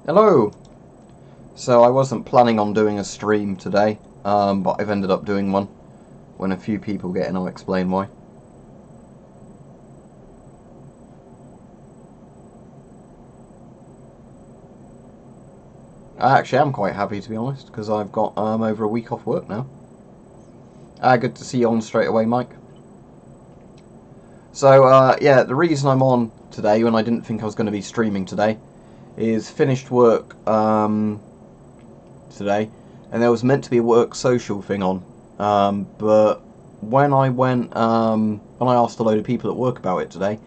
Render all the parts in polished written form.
Hello! So I wasn't planning on doing a stream today, but I've ended up doing one. When a few people get in, I'll explain why. I actually am quite happy, to be honest, because I've got over a week off work now. Good to see you on straight away, Mike. So, yeah, the reason I'm on today, when I didn't think I was going to be streaming today, is finished work today, and there was meant to be a work social thing on, but when I went, when I asked a load of people at work about it today,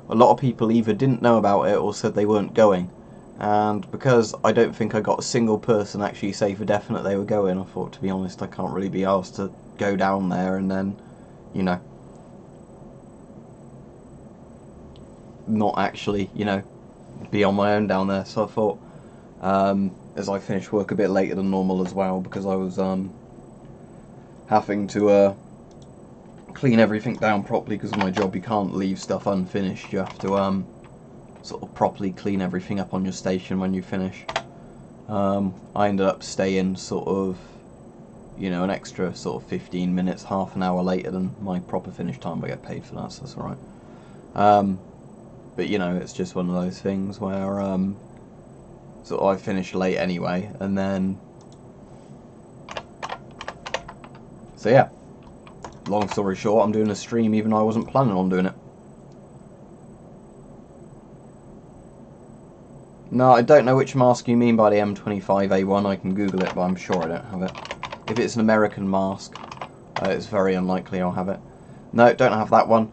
a lot of people either didn't know about it or said they weren't going, and because I don't think I got a single person actually say for definite they were going, I thought, to be honest, I can't really be asked to go down there and then, you know, not actually, you know, be on my own down there. So I thought, as I finished work a bit later than normal as well, because I was having to clean everything down properly because of my job. You can't leave stuff unfinished. You have to sort of properly clean everything up on your station when you finish. I ended up staying sort of, you know, an extra sort of 15 minutes, half an hour later than my proper finish time, but I get paid for that, so that's alright. But, you know, it's just one of those things where sort of I finished late anyway, and then, so yeah, long story short, I'm doing a stream even though I wasn't planning on doing it. No, I don't know which mask you mean by the M25A1. I can Google it, but I'm sure I don't have it. If it's an American mask, it's very unlikely I'll have it. No, don't have that one.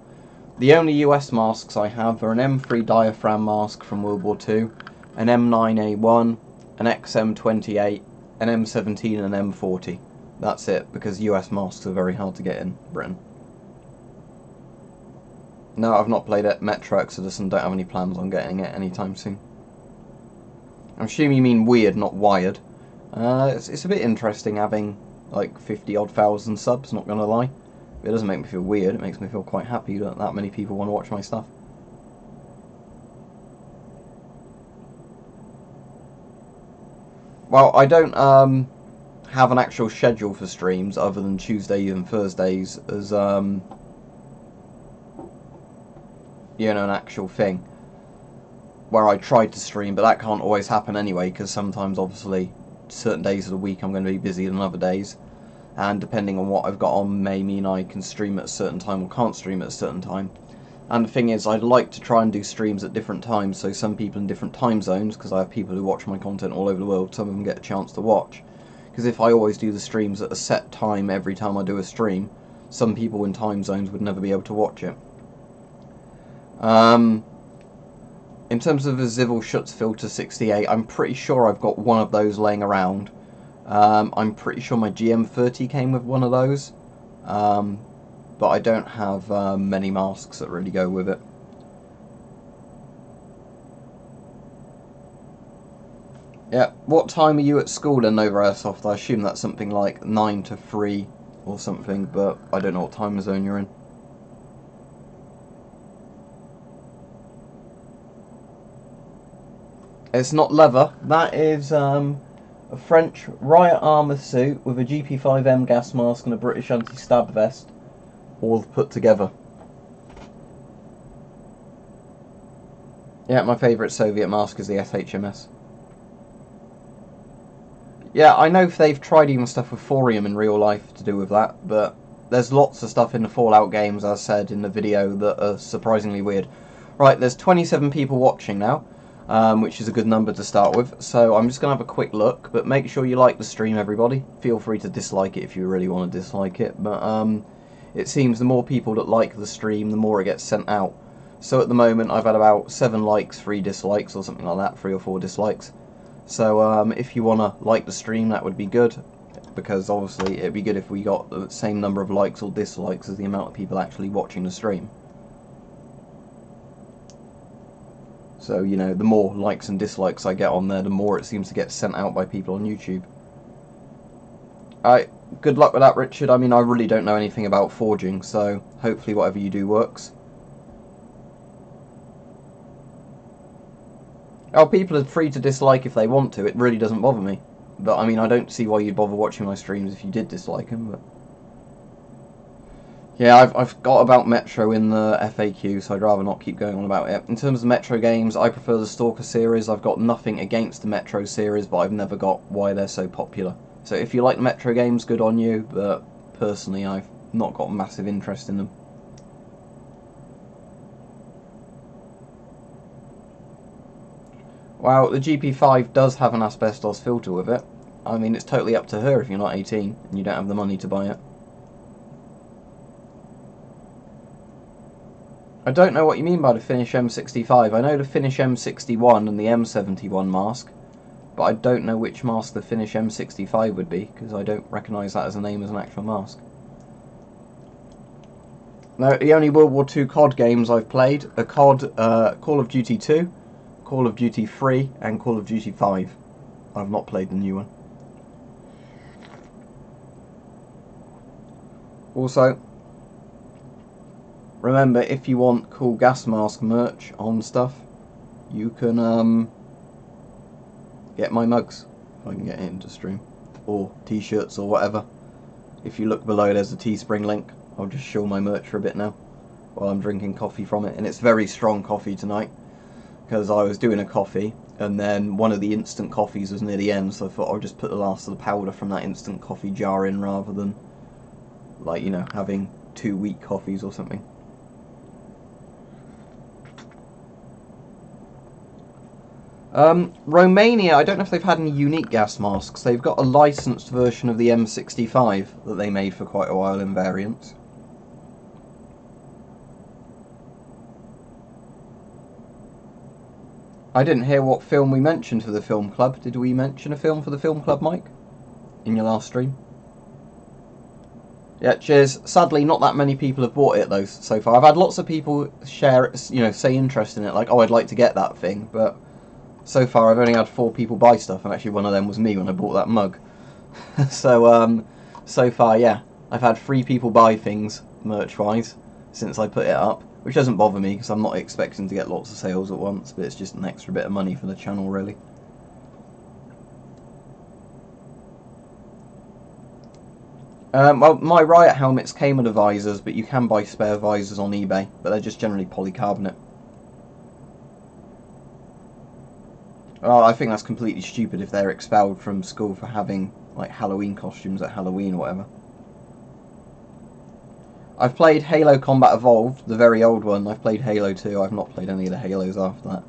The only US masks I have are an M3 diaphragm mask from World War II, an M9A1, an XM28, an M17 and an M40. That's it, because US masks are very hard to get in Britain. No, I've not played it. Metro Exodus and don't have any plans on getting it anytime soon. I'm assuming you mean weird, not wired. It's a bit interesting having like 50-odd thousand subs, not gonna lie. It doesn't make me feel weird, it makes me feel quite happy that that many people want to watch my stuff. Well, I don't have an actual schedule for streams other than Tuesdays and Thursdays as you know, an actual thing where I tried to stream, but that can't always happen anyway, because sometimes obviously certain days of the week I'm going to be busier than other days, and depending on what I've got on may mean I can stream at a certain time or can't stream at a certain time. And the thing is, I'd like to try and do streams at different times, so some people in different time zones, because I have people who watch my content all over the world, some of them get a chance to watch. Because if I always do the streams at a set time every time I do a stream, some people in time zones would never be able to watch it. In terms of the Zivil Schutzfilter 68, I'm pretty sure I've got one of those laying around. I'm pretty sure my GM30 came with one of those, but I don't have many masks that really go with it. Yeah, what time are you at school in Nova Airsoft? I assume that's something like 9 to 3 or something, but I don't know what time zone you're in. It's not leather, that is a French riot armour suit with a GP5M gas mask and a British anti-stab vest, all put together. Yeah, my favourite Soviet mask is the SHMS. Yeah, I know they've tried even stuff with thorium in real life to do with that, but there's lots of stuff in the Fallout games, as said in the video, that are surprisingly weird. Right, there's 27 people watching now. Which is a good number to start with, so I'm just going to have a quick look, but make sure you like the stream, everybody. Feel free to dislike it if you really want to dislike it, but it seems the more people that like the stream, the more it gets sent out. So at the moment I've had about 7 likes, 3 dislikes, or something like that, 3 or 4 dislikes. So if you want to like the stream, that would be good, because obviously it'd be good if we got the same number of likes or dislikes as the amount of people actually watching the stream. So, you know, the more likes and dislikes I get on there, the more it seems to get sent out by people on YouTube. Alright, good luck with that, Richard. I mean, I really don't know anything about forging, so hopefully whatever you do works. Oh, people are free to dislike if they want to. It really doesn't bother me. But, I mean, I don't see why you'd bother watching my streams if you did dislike them, but... Yeah, I've got about Metro in the FAQ, so I'd rather not keep going on about it. In terms of Metro games, I prefer the Stalker series. I've got nothing against the Metro series, but I've never got why they're so popular. So if you like the Metro games, good on you, but personally I've not got massive interest in them. Wow, the GP5 does have an asbestos filter with it. I mean, it's totally up to her if you're not 18 and you don't have the money to buy it. I don't know what you mean by the Finish M65. I know the Finish M61 and the M71 mask, but I don't know which mask the Finish M65 would be, because I don't recognise that as a name as an actual mask. No, the only World War II COD games I've played are COD, Call of Duty 2, Call of Duty 3 and Call of Duty 5. I've not played the new one. Also, remember, if you want cool gas mask merch on stuff, you can get my mugs, if I can get it into stream, or t-shirts or whatever. If you look below, there's a Teespring link. I'll just show my merch for a bit now while I'm drinking coffee from it, and it's very strong coffee tonight because I was doing a coffee and then one of the instant coffees was near the end, so I thought I'll just put the last of the powder from that instant coffee jar in rather than, like, you know, having 2 weak coffees or something. Romania, I don't know if they've had any unique gas masks. They've got a licensed version of the M65 that they made for quite a while in variants. I didn't hear what film we mentioned for the film club. Did we mention a film for the film club, Mike? In your last stream? Yeah, cheers. Sadly, not that many people have bought it though so far. I've had lots of people share it, you know, say interest in it, like, oh, I'd like to get that thing, but so far I've only had 4 people buy stuff, and actually one of them was me when I bought that mug. So, so far, yeah, I've had 3 people buy things, merch-wise, since I put it up, which doesn't bother me, because I'm not expecting to get lots of sales at once, but it's just an extra bit of money for the channel, really. Well, my Riot helmets came with the visors, but you can buy spare visors on eBay, but they're just generally polycarbonate. Oh, I think that's completely stupid if they're expelled from school for having, like, Halloween costumes at Halloween or whatever. I've played Halo Combat Evolved, the very old one. I've played Halo 2. I've not played any of the Halos after that,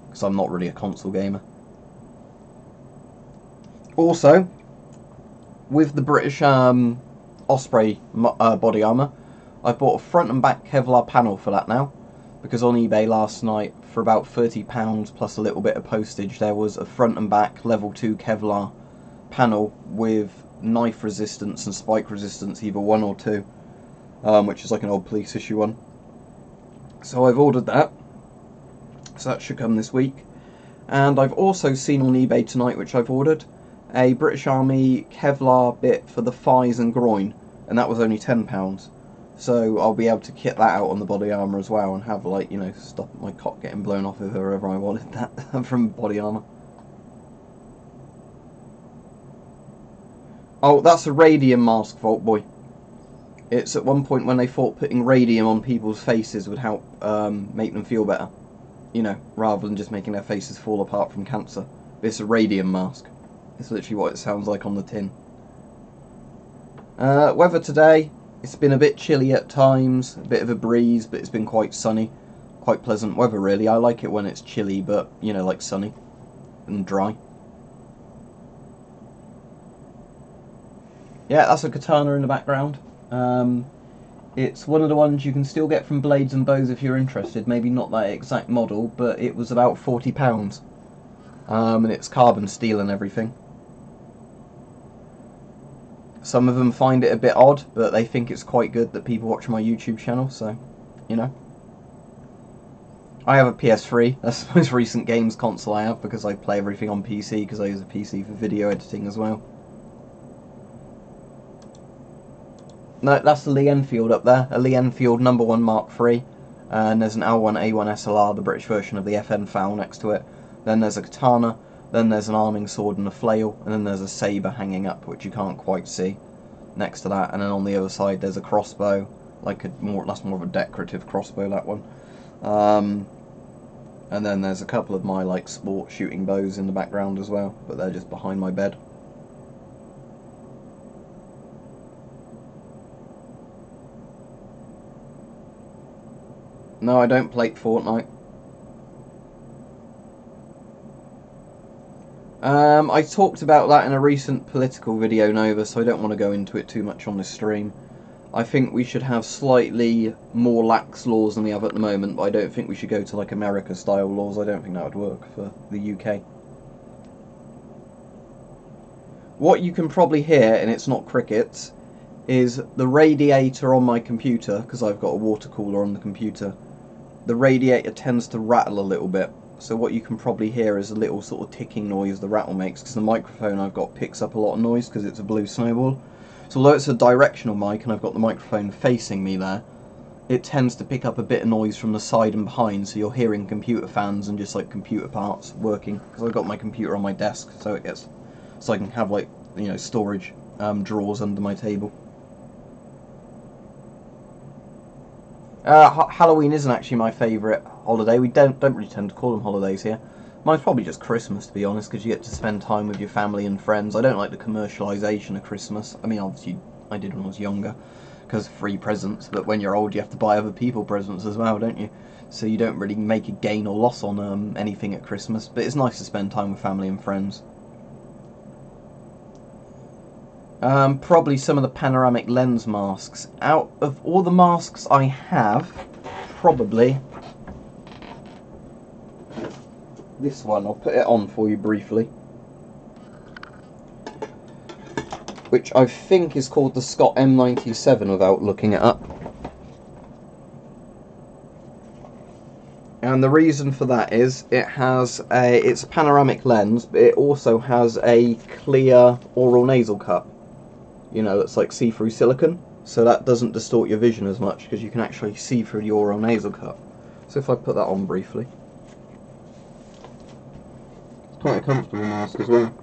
because I'm not really a console gamer. Also, with the British Osprey body armour, I bought a front and back Kevlar panel for that now, because on eBay last night, for about £30 plus a little bit of postage, there was a front and back level 2 Kevlar panel with knife resistance and spike resistance, either 1 or 2, which is like an old police issue one. So I've ordered that, so that should come this week. And I've also seen on eBay tonight, which I've ordered, a British Army Kevlar bit for the thighs and groin, and that was only £10. So I'll be able to kit that out on the body armour as well, and have, like, you know, stop my cock getting blown off if ever I wanted that from body armour. Oh, that's a radium mask, Vault Boy. It's at one point when they thought putting radium on people's faces would help make them feel better. You know, rather than just making their faces fall apart from cancer. It's a radium mask. It's literally what it sounds like on the tin. Weather today, it's been a bit chilly at times, a bit of a breeze, but it's been quite sunny. Quite pleasant weather, really. I like it when it's chilly, but, you know, like sunny and dry. Yeah, that's a katana in the background. It's one of the ones you can still get from Blades and Bows if you're interested. Maybe not that exact model, but it was about £40. And it's carbon steel and everything. Some of them find it a bit odd, but they think it's quite good that people watch my YouTube channel, so, you know. I have a PS3, that's the most recent games console I have, because I play everything on PC, because I use a PC for video editing as well. No, that's the Lee Enfield up there, a Lee Enfield No. 1 Mark III, and there's an L1A1 SLR, the British version of the FN FAL next to it. then there's a katana, then there's an arming sword and a flail, and then there's a saber hanging up, which you can't quite see next to that, and then on the other side there's a crossbow, like that's more of a decorative crossbow, that one. And then there's a couple of my like sport shooting bows in the background as well, but they're just behind my bed. No, I don't play Fortnite. I talked about that in a recent political video, Nova, so I don't want to go into it too much on this stream. I think we should have slightly more lax laws than we have at the moment, but I don't think we should go to like America-style laws. I don't think that would work for the UK. What you can probably hear, and it's not crickets, is the radiator on my computer, because I've got a water cooler on the computer. The radiator tends to rattle a little bit. So what you can probably hear is a little sort of ticking noise the rattle makes, because the microphone I've got picks up a lot of noise because it's a blue snowball. So although it's a directional mic and I've got the microphone facing me there, it tends to pick up a bit of noise from the side and behind, so you're hearing computer fans and just like computer parts working, because I've got my computer on my desk, so it gets, so I can have like, you know, storage drawers under my table. Halloween isn't actually my favourite holiday. We don't really tend to call them holidays here. Mine's probably just Christmas, to be honest, because you get to spend time with your family and friends. I don't like the commercialisation of Christmas. I mean, obviously, I did when I was younger, because free presents, but when you're old, you have to buy other people presents as well, don't you? So you don't really make a gain or loss on anything at Christmas, but it's nice to spend time with family and friends. Probably some of the panoramic lens masks. Out of all the masks I have, probably this one. I'll put it on for you briefly, which I think is called the Scott M97 without looking it up. And the reason for that is it's a panoramic lens, but it also has a clear oral nasal cup. You know, that's like see-through silicone, so that doesn't distort your vision as much because you can actually see through the oral nasal cup. So if I put that on briefly, it's quite a comfortable mask as well.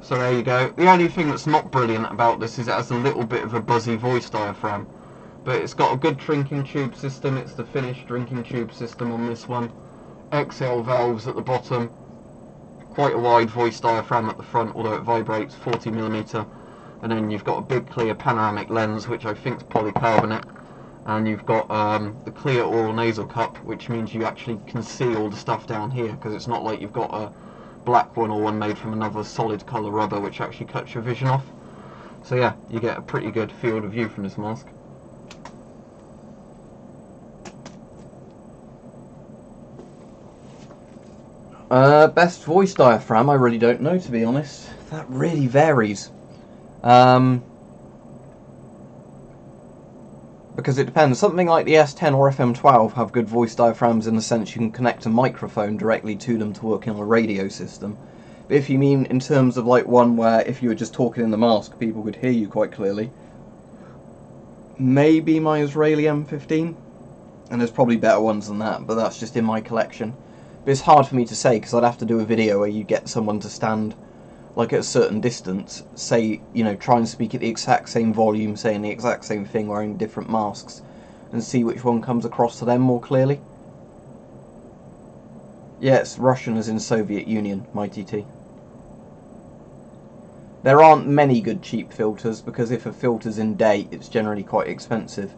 So there you go. The only thing that's not brilliant about this is it has a little bit of a buzzy voice diaphragm, but it's got a good drinking tube system. It's the finished drinking tube system on this one. XL valves at the bottom, quite a wide voice diaphragm at the front, although it vibrates, 40mm, and then you've got a big clear panoramic lens, which I think is polycarbonate, and you've got the clear oral nasal cup, which means you actually can see all the stuff down here, because it's not like you've got a black one or one made from another solid colour rubber which actually cuts your vision off. So yeah, you get a pretty good field of view from this mask. Best voice diaphragm, I really don't know, to be honest. That really varies. Because it depends. Something like the S10 or FM12 have good voice diaphragms in the sense you can connect a microphone directly to them to work on a radio system. But if you mean in terms of like one where if you were just talking in the mask, people could hear you quite clearly, maybe my Israeli M15. And there's probably better ones than that, but that's just in my collection. But it's hard for me to say because I'd have to do a video where you get someone to stand like at a certain distance, say, you know, try and speak at the exact same volume, saying the exact same thing, wearing different masks, and see which one comes across to them more clearly. Yeah, it's Russian as in Soviet Union, my TT. There aren't many good cheap filters, because if a filter's in date, it's generally quite expensive.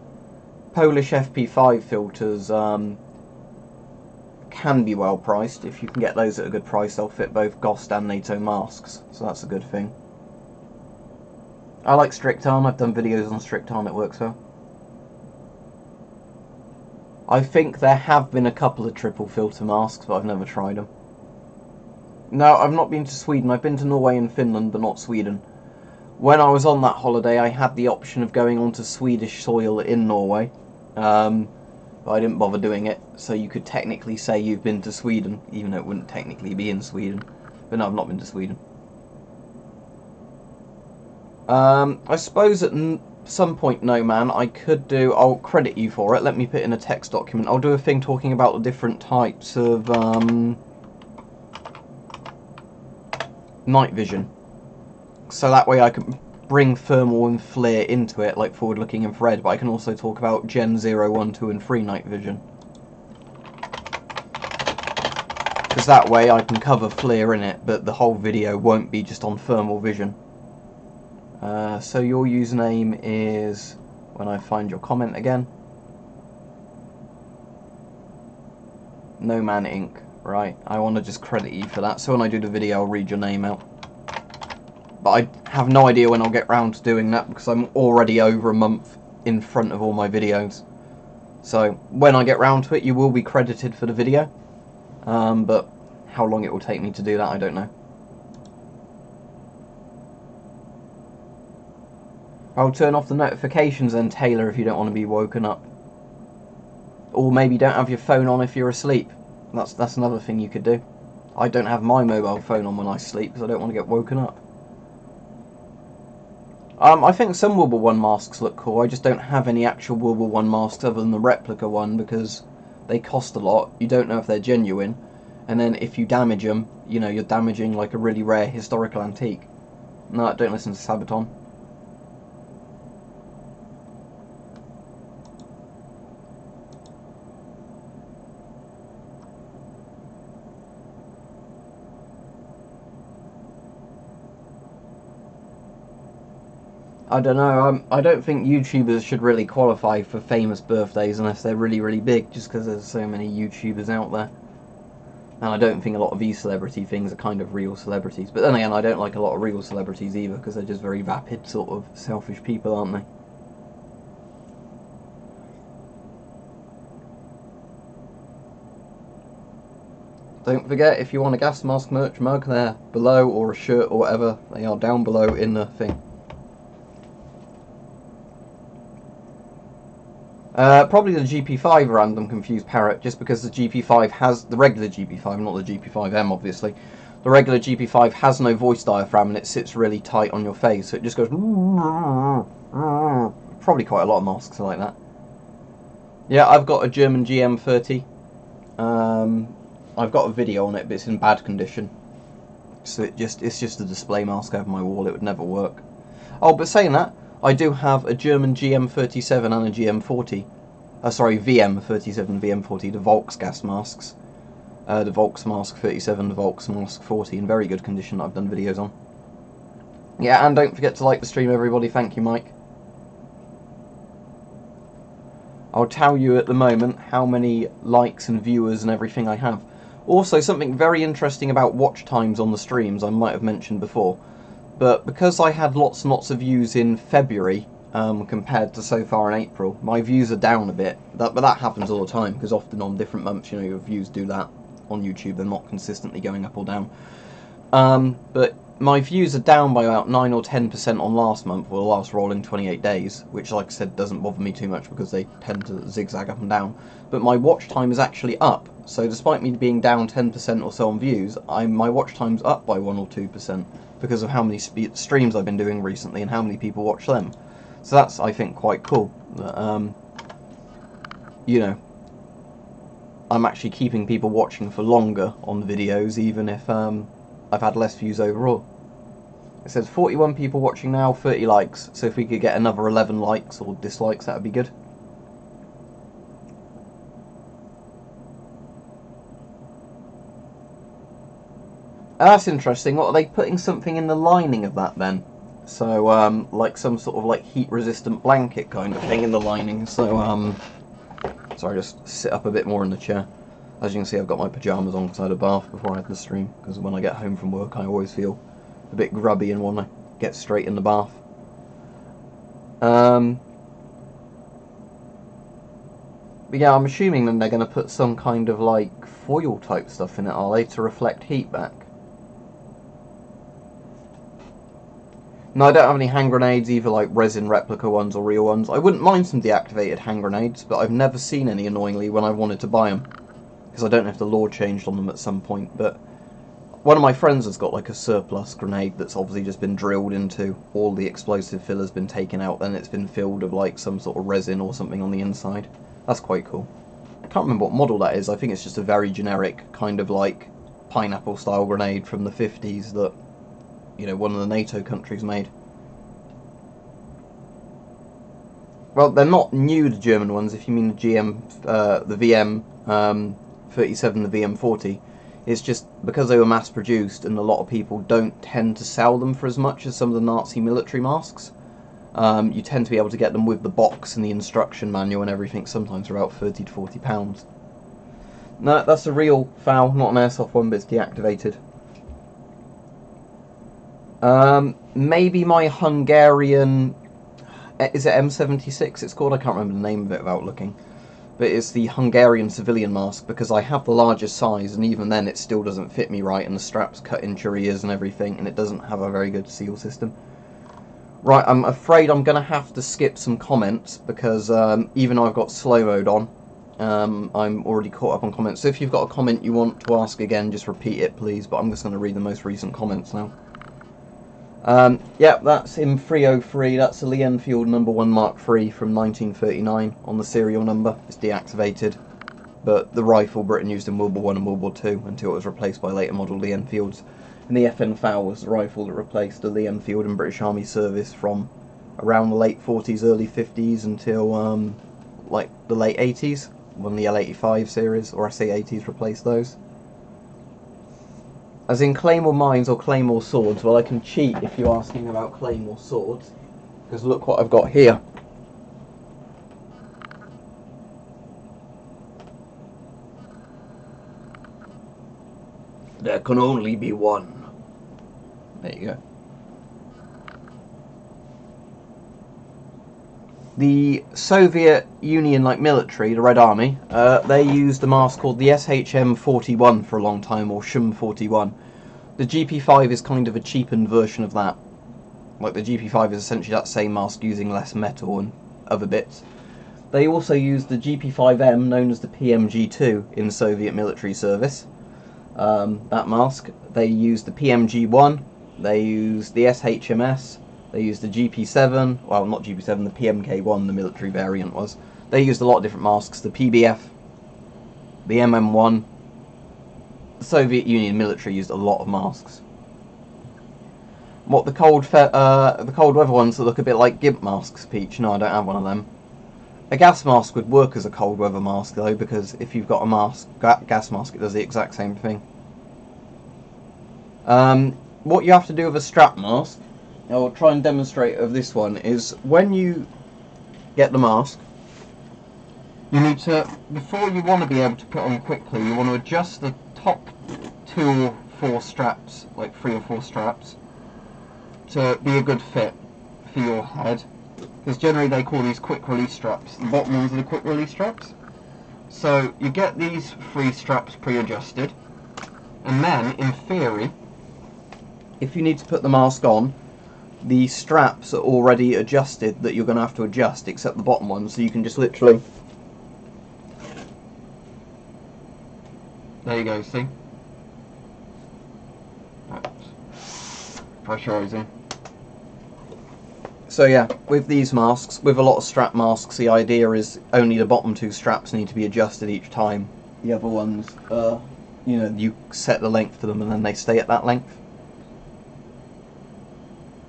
Polish FP5 filters can be well priced. If you can get those at a good price, they'll fit both GOST and NATO masks, so that's a good thing. I like strict arm. I've done videos on strict arm, it works well. I think there have been a couple of triple filter masks, but I've never tried them. No, I've not been to Sweden. I've been to Norway and Finland, but not Sweden. When I was on that holiday, I had the option of going onto Swedish soil in Norway, but I didn't bother doing it, so you could technically say you've been to Sweden, even though it wouldn't technically be in Sweden. But no, I've not been to Sweden. I suppose that some point, no man, I could do, I'll credit you for it, let me put in a text document, I'll do a thing talking about the different types of night vision. So that way I can bring thermal and FLIR into it, like forward-looking infrared, but I can also talk about Gen 0, 1, 2 and 3 night vision. Because that way I can cover FLIR in it, but the whole video won't be just on thermal vision. So your username is, when I find your comment again, No Man Inc. Right, I want to just credit you for that, so when I do the video I'll read your name out. But I have no idea when I'll get round to doing that, because I'm already over a month in front of all my videos. So when I get round to it you will be credited for the video, but how long it will take me to do that I don't know. I'll turn off the notifications then, Taylor, if you don't want to be woken up. Or maybe don't have your phone on if you're asleep. That's another thing you could do. I don't have my mobile phone on when I sleep because I don't want to get woken up. I think some World War 1 masks look cool. I just don't have any actual World War 1 masks other than the replica one because they cost a lot. You don't know if they're genuine. And then if you damage them, you know, you're damaging like a really rare historical antique. No, don't listen to Sabaton. I don't know, I don't think YouTubers should really qualify for famous birthdays unless they're really, really big, just because there's so many YouTubers out there. And I don't think a lot of these celebrity things are kind of real celebrities. But then again, I don't like a lot of real celebrities either, because they're just very vapid, sort of selfish people, aren't they? Don't forget, if you want a gas mask merch mug, they're below, or a shirt or whatever, they are down below in the thing. Probably the GP5 random confused parrot, just because the GP5 has, the regular GP5, not the GP5M obviously, the regular GP5 has no voice diaphragm and it sits really tight on your face, so it just goes, probably quite a lot of masks are like that. Yeah, I've got a German GM30, I've got a video on it, but it's in bad condition, so it's just a display mask over my wall, it would never work. Oh, but saying that, I do have a German GM37 and a GM40. Sorry, VM37, VM40, the Volks gas masks. The Volks Mask 37, the Volks Mask 40, in very good condition that I've done videos on. Yeah, and don't forget to like the stream, everybody. Thank you, Mike. I'll tell you at the moment how many likes and viewers and everything I have. Also, something very interesting about watch times on the streams I might have mentioned before. But because I had lots and lots of views in February compared to so far in April, my views are down a bit. But that happens all the time, because often on different months, you know, your views do that on YouTube. They're not consistently going up or down. But my views are down by about 9 or 10% on last month, or the last rolling 28 days, which, like I said, doesn't bother me too much because they tend to zigzag up and down. But my watch time is actually up. So despite me being down 10% or so on views, my watch time's up by 1 or 2%. Because of how many streams I've been doing recently and how many people watch them. So that's, I think, quite cool. You know, I'm actually keeping people watching for longer on videos, even if I've had less views overall. It says 41 people watching now, 30 likes. So if we could get another 11 likes or dislikes, that would be good. That's interesting. What, are they putting something in the lining of that then? So, like some sort of like heat-resistant blanket kind of thing in the lining. So, sorry, just sit up a bit more in the chair. As you can see, I've got my pyjamas on because I had a bath before I had the stream. Because when I get home from work, I always feel a bit grubby and want to get straight in the bath. But yeah, I'm assuming then they're going to put some kind of like foil type stuff in it, are they, to reflect heat back? No, I don't have any hand grenades, either like resin replica ones or real ones. I wouldn't mind some deactivated hand grenades, but I've never seen any, annoyingly, when I wanted to buy them. Because I don't know if the law changed on them at some point, but one of my friends has got like a surplus grenade that's obviously just been drilled into, all the explosive filler's been taken out, then it's been filled with like some sort of resin or something on the inside. That's quite cool. I can't remember what model that is. I think it's just a very generic kind of like pineapple style grenade from the 50s that, you know, one of the NATO countries made. Well, they're not new, the German ones, if you mean the the VM 37, the VM 40. It's just because they were mass produced and a lot of people don't tend to sell them for as much as some of the Nazi military masks. You tend to be able to get them with the box and the instruction manual and everything, sometimes for about £30 to £40. No, that's a real foul, not an airsoft one, but it's deactivated. Maybe my Hungarian, is it M76 it's called? I can't remember the name of it without looking. But it's the Hungarian civilian mask, because I have the largest size, and even then it still doesn't fit me right, and the straps cut into your ears and everything, and it doesn't have a very good seal system. Right, I'm afraid I'm going to have to skip some comments, because even though I've got slow mode on, I'm already caught up on comments. So if you've got a comment you want to ask again, just repeat it please, but I'm just going to read the most recent comments now. Yeah, that's in 303, that's a Lee Enfield No. 1 Mark III from 1939 on the serial number. It's deactivated, but the rifle Britain used in World War I and World War II until it was replaced by later model Lee Enfields. And the FN FAL was the rifle that replaced the Lee Enfield in British Army service from around the late 40s, early 50s until like the late 80s, when the L85 series or SA80s replaced those. As in Claymore Mines or Claymore Swords, well I can cheat if you're asking about Claymore Swords, because look what I've got here. There can only be one. There you go. The Soviet Union military, the Red Army, they used a mask called the SHM-41 for a long time, or SHM-41. The GP5 is kind of a cheapened version of that. Like the GP5 is essentially that same mask using less metal and other bits. They also used the GP5M, known as the PMG2, in Soviet military service. That mask. They used the PMG1, they used the SHMS, they used the GP7, well not GP7, the PMK1, the military variant was. They used a lot of different masks, the PBF, the MM1. The Soviet Union military used a lot of masks. What, the cold weather ones that look a bit like GIMP masks, Peach? No, I don't have one of them. A gas mask would work as a cold weather mask though, because if you've got a mask, gas mask, it does the exact same thing. What you have to do with a strap mask, I'll try and demonstrate of this one, is when you get the mask, you need to, before you want to be able to put on quickly, you want to adjust the top 2 or 4 straps, like 3 or 4 straps, to be a good fit for your head. Because generally they call these quick release straps. The bottom ones are the quick release straps. So you get these 3 straps pre-adjusted, and then in theory, if you need to put the mask on, the straps are already adjusted that you're going to have to adjust, except the bottom ones, so you can just literally, there you go, see? That's pressurizing. So yeah, with these masks, with a lot of strap masks, the idea is only the bottom 2 straps need to be adjusted each time. The other ones, you know, you set the length to them and then they stay at that length.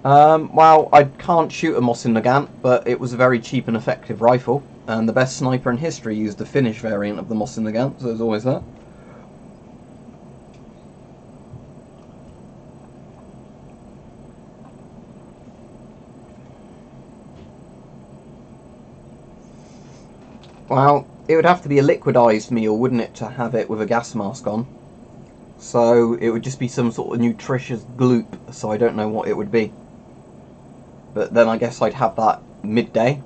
Well, I can't shoot a Mosin Nagant, but it was a very cheap and effective rifle, and the best sniper in history used the Finnish variant of the Mosin Nagant, so there's always that. Well, it would have to be a liquidized meal, wouldn't it, to have it with a gas mask on. So it would just be some sort of nutritious gloop, so I don't know what it would be. But then I guess I'd have that midday.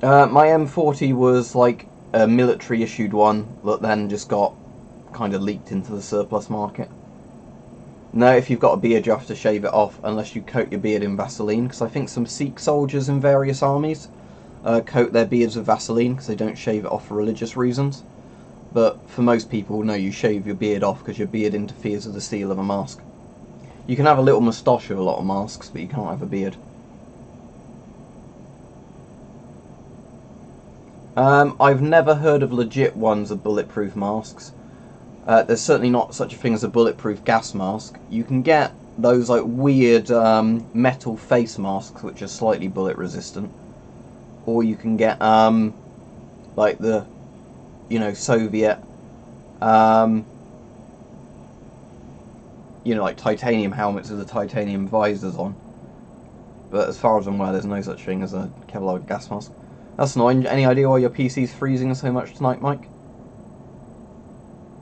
My M40 was like a military issued one that then just got kind of leaked into the surplus market. No, if you've got a beard you have to shave it off unless you coat your beard in Vaseline, because I think some Sikh soldiers in various armies coat their beards with Vaseline because they don't shave it off for religious reasons. But for most people, no, you shave your beard off because your beard interferes with the seal of a mask. You can have a little moustache with a lot of masks, but you can't have a beard. I've never heard of legit ones of bulletproof masks. There's certainly not such a thing as a bulletproof gas mask. You can get those like weird metal face masks which are slightly bullet resistant, or you can get like the, you know, Soviet you know, like titanium helmets with the titanium visors on. But as far as I'm aware, there's no such thing as a Kevlar gas mask. That's annoying. Any idea why your PC's freezing so much tonight, Mike?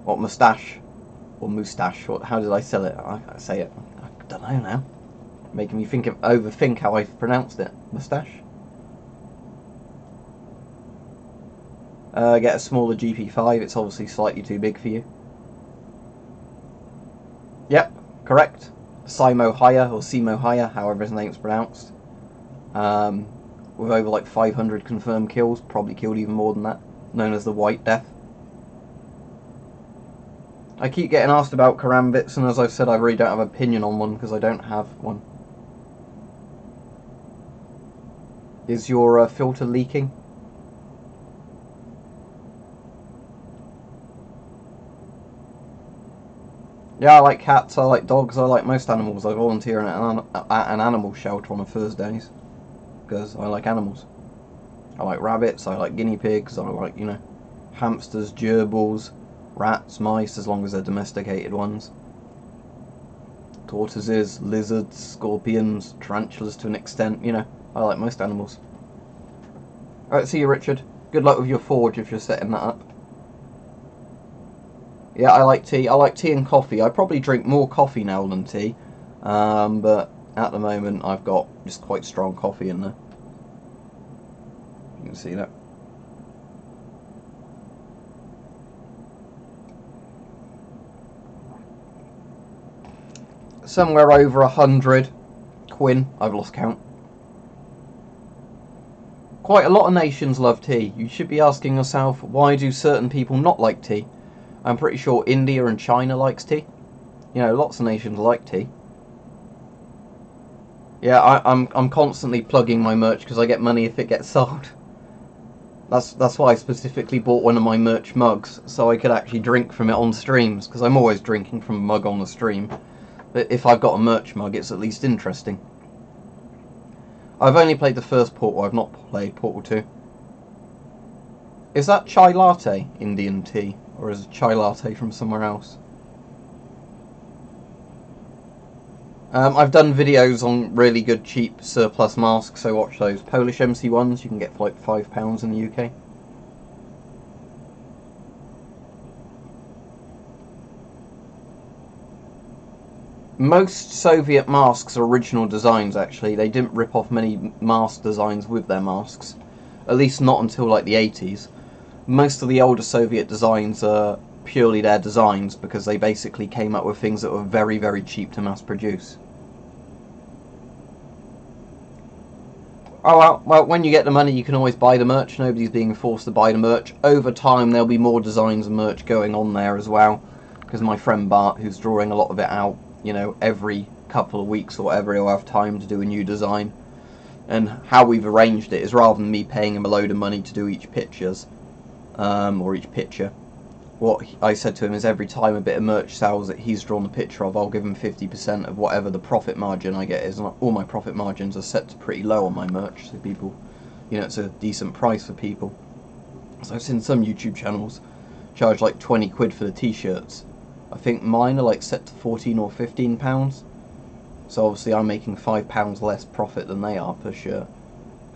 What, moustache? Or moustache? What, how did I say it? I don't know now. Making me overthink how I've pronounced it. Moustache? Get a smaller GP5. It's obviously slightly too big for you. Yep, correct. Simo Haya, or Simo Haya, however his name's pronounced. With over like 500 confirmed kills, probably killed even more than that. Known as the White Death. I keep getting asked about karambits, and as I've said, I really don't have an opinion on one because I don't have one. Is your filter leaking? Yeah, I like cats, I like dogs, I like most animals. I volunteer at an animal shelter on Thursdays because I like animals. I like rabbits, I like guinea pigs, I like, you know, hamsters, gerbils, rats, mice, as long as they're domesticated ones. Tortoises, lizards, scorpions, tarantulas to an extent, you know, I like most animals. Alright, see you, Richard. Good luck with your forge if you're setting that up. Yeah, I like tea. I like tea and coffee. I probably drink more coffee now than tea, but at the moment I've got just quite strong coffee in there. You can see that. Somewhere over 100 quin. I've lost count. Quite a lot of nations love tea. You should be asking yourself, why do certain people not like tea? I'm pretty sure India and China likes tea. You know, lots of nations like tea. Yeah, I'm constantly plugging my merch because I get money if it gets sold. That's why I specifically bought one of my merch mugs, so I could actually drink from it on streams, because I'm always drinking from a mug on the stream. But if I've got a merch mug, it's at least interesting. I've only played the first Portal, I've not played Portal 2. Is that chai latte Indian tea? Or is it chai latte from somewhere else? I've done videos on really good cheap surplus masks, so watch those. Polish MC ones you can get for like £5 in the UK. Most Soviet masks are original designs, actually. They didn't rip off many mask designs with their masks. At least not until like the 80s. Most of the older Soviet designs are purely their designs because they basically came up with things that were very, very cheap to mass produce. Oh well, when you get the money you can always buy the merch. Nobody's being forced to buy the merch. Over time there'll be more designs and merch going on there as well, because my friend Bart, who's drawing a lot of it out, you know, every couple of weeks or whatever, he'll have time to do a new design. And how we've arranged it is, rather than me paying him a load of money to do each pictures, or each picture, what I said to him is every time a bit of merch sells that he's drawn a picture of, I'll give him 50% of whatever the profit margin I get is. And all my profit margins are set to pretty low on my merch, so people, you know, it's a decent price for people. So I've seen some YouTube channels charge like 20 quid for the t-shirts. I think mine are like set to 14 or 15 pounds. So obviously I'm making £5 less profit than they are per shirt.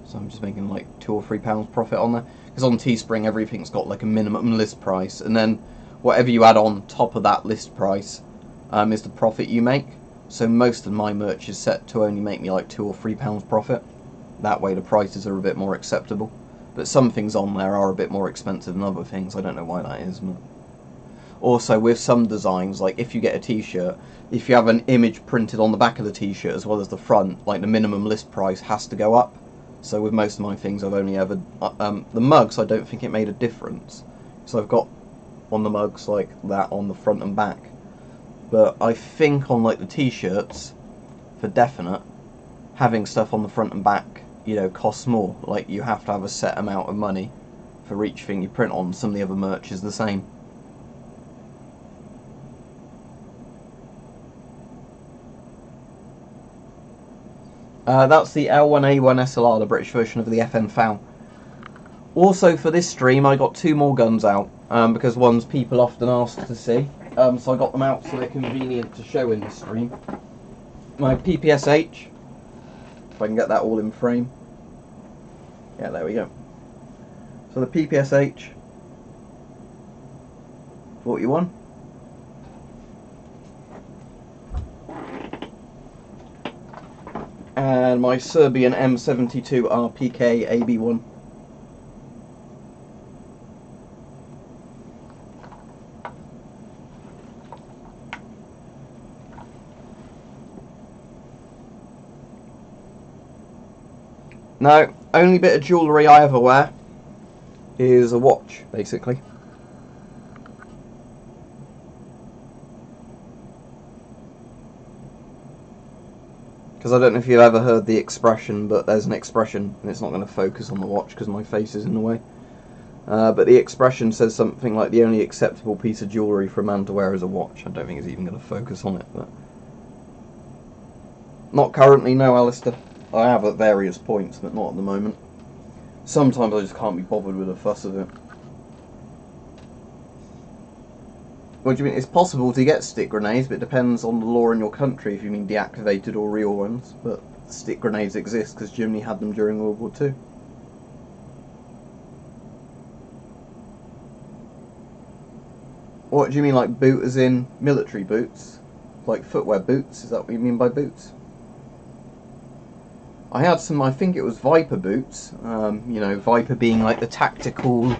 So I'm just making like £2 or £3 profit on there. Because on Teespring everything's got like a minimum list price, and then whatever you add on top of that list price is the profit you make. So most of my merch is set to only make me like £2 or £3 profit. That way the prices are a bit more acceptable. But some things on there are a bit more expensive than other things. I don't know why that is. But also with some designs, like if you get a t-shirt, if you have an image printed on the back of the t-shirt as well as the front, like the minimum list price has to go up. So with most of my things I've only ever... the mugs, I don't think it made a difference. So I've got on the mugs like that on the front and back. But I think on like the t-shirts, for definite, having stuff on the front and back, you know, costs more. Like you have to have a set amount of money for each thing you print on. Some of the other merch is the same. That's the L1A1 SLR, the British version of the FN FAL. Also for this stream I got 2 more guns out, because ones people often ask to see. So I got them out so they're convenient to show in this stream. My PPSH, if I can get that all in frame. Yeah, there we go. So the PPSH 41. And my Serbian M72 RPK AB1. Now, only bit of jewellery I ever wear is a watch, basically. Because I don't know if you've ever heard the expression, but there's an expression, and it's not going to focus on the watch because my face is in the way. But the expression says something like the only acceptable piece of jewellery for a man to wear is a watch. I don't think it's even going to focus on it. But not currently, no, Alistair. I have at various points, but not at the moment. Sometimes I just can't be bothered with the fuss of it. What do you mean? It's possible to get stick grenades, but it depends on the law in your country if you mean deactivated or real ones. But stick grenades exist because Germany had them during World War II. What do you mean, like boot as in military boots? Like footwear boots? Is that what you mean by boots? I had some, I think it was Viper boots, you know, Viper being like the tactical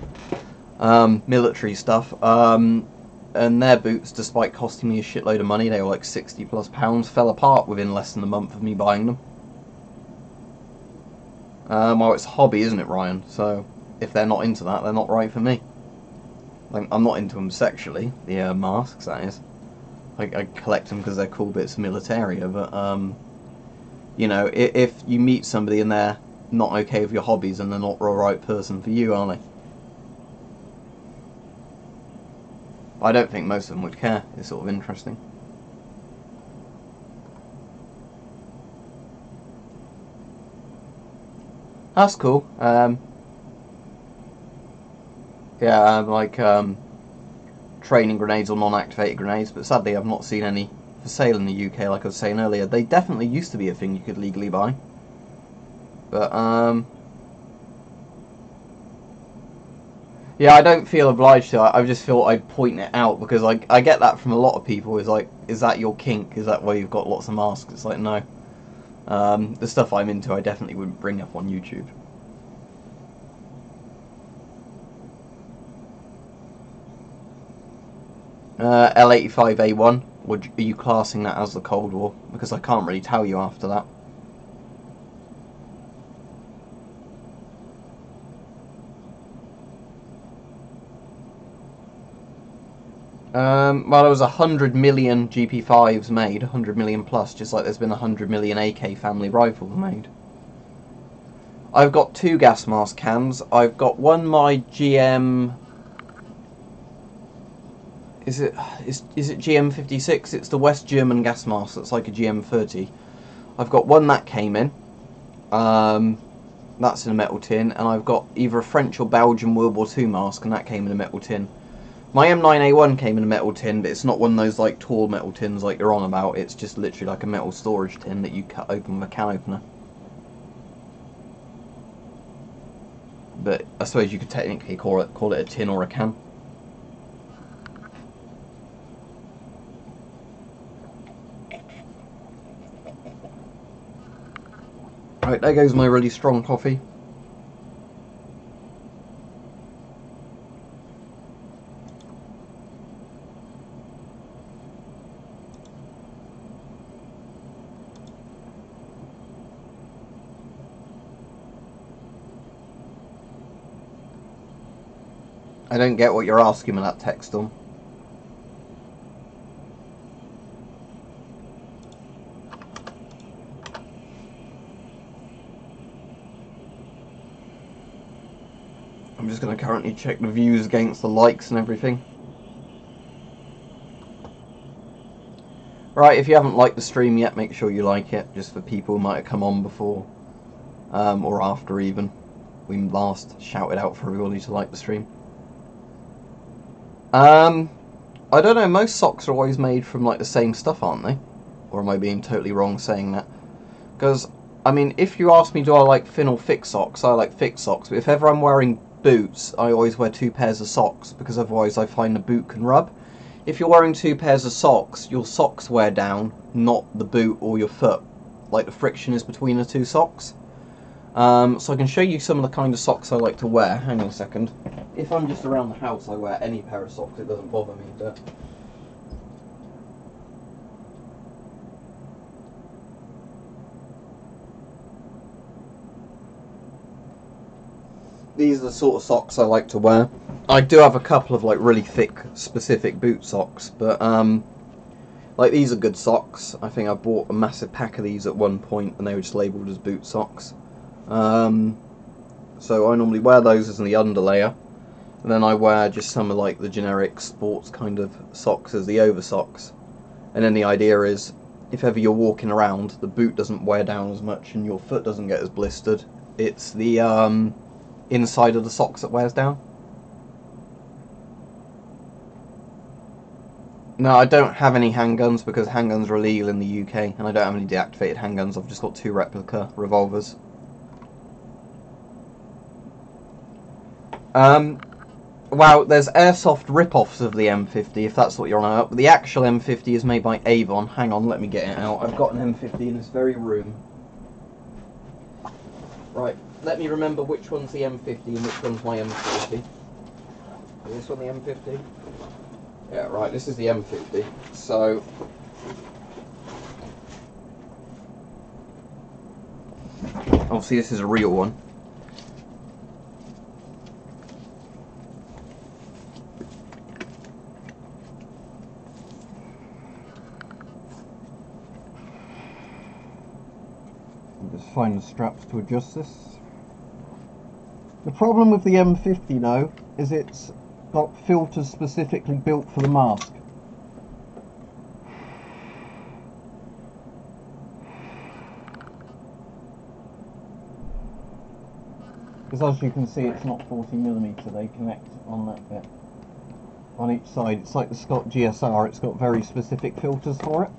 military stuff, and their boots, despite costing me a shitload of money, they were like £60+, fell apart within less than a month of me buying them. Well, it's a hobby, isn't it, Ryan? So, if they're not into that, they're not right for me. Like, I'm not into them sexually, the masks, that is. I collect them because they're cool bits of militaria, but, you know, if you meet somebody and they're not okay with your hobbies, and they're not the right person for you, are they? I don't think most of them would care. It's sort of interesting. That's cool. Yeah, like training grenades or non-activated grenades, but sadly I've not seen any for sale in the UK, like I was saying earlier. They definitely used to be a thing you could legally buy. But, yeah, I don't feel obliged to. I just feel I'd point it out, because I get that from a lot of people. Is like, is that your kink? Is that why you've got lots of masks? It's like, no. The stuff I'm into I definitely wouldn't bring up on YouTube. L85A1, are you classing that as the Cold War? Because I can't really tell you after that. Well, there was 100 million GP5s made, 100 million plus, just like there's been 100 million AK family rifles made. I've got 2 gas mask cans. I've got one my GM... Is it GM56? It's the West German gas mask that's like a GM30. I've got one that came in. That's in a metal tin. And I've got either a French or Belgian World War II mask, and that came in a metal tin. My M9A1 came in a metal tin, but it's not one of those like tall metal tins like you're on about. It's just literally like a metal storage tin that you cut open with a can opener. But I suppose you could technically call it a tin or a can. Right, there goes my really strong coffee. I don't get what you're asking with that text on. I'm just going to currently check the views against the likes and everything. Right, if you haven't liked the stream yet, make sure you like it, just for people who might have come on before, or after even. We last shouted out for everybody to like the stream. I don't know, most socks are always made from like the same stuff, aren't they? Or am I being totally wrong saying that? Because, I mean, if you ask me do I like thin or thick socks, I like thick socks, but if ever I'm wearing boots, I always wear 2 pairs of socks, because otherwise I find the boot can rub. If you're wearing 2 pairs of socks, your socks wear down, not the boot or your foot. Like the friction is between the 2 socks. So I can show you some of the kind of socks I like to wear. Hang on a second. If I'm just around the house, I wear any pair of socks. It doesn't bother me. But these are the sort of socks I like to wear. I do have a couple of like really thick specific boot socks, but like these are good socks. I think I bought a massive pack of these at one point and they were just labelled as boot socks. So I normally wear those as in the underlayer, and then I wear just some of like the generic sports kind of socks as the over socks. And then the idea is, if ever you're walking around, the boot doesn't wear down as much and your foot doesn't get as blistered. It's the inside of the socks that wears down. No, I don't have any handguns because handguns are illegal in the UK, and I don't have any deactivated handguns. I've just got 2 replica revolvers. Wow, there's airsoft rip-offs of the M50, if that's what you're on about. But the actual M50 is made by Avon. Hang on, let me get it out. I've got an M50 in this very room. Right, let me remember which one's the M50 and which one's my M40. Is this one the M50? Yeah, right, this is the M50. So obviously this is a real one. Just find the straps to adjust this. The problem with the M50 though is it's got filters specifically built for the mask. Because as you can see, it's not 40mm, they connect on that bit. On each side, it's like the Scott GSR, it's got very specific filters for it.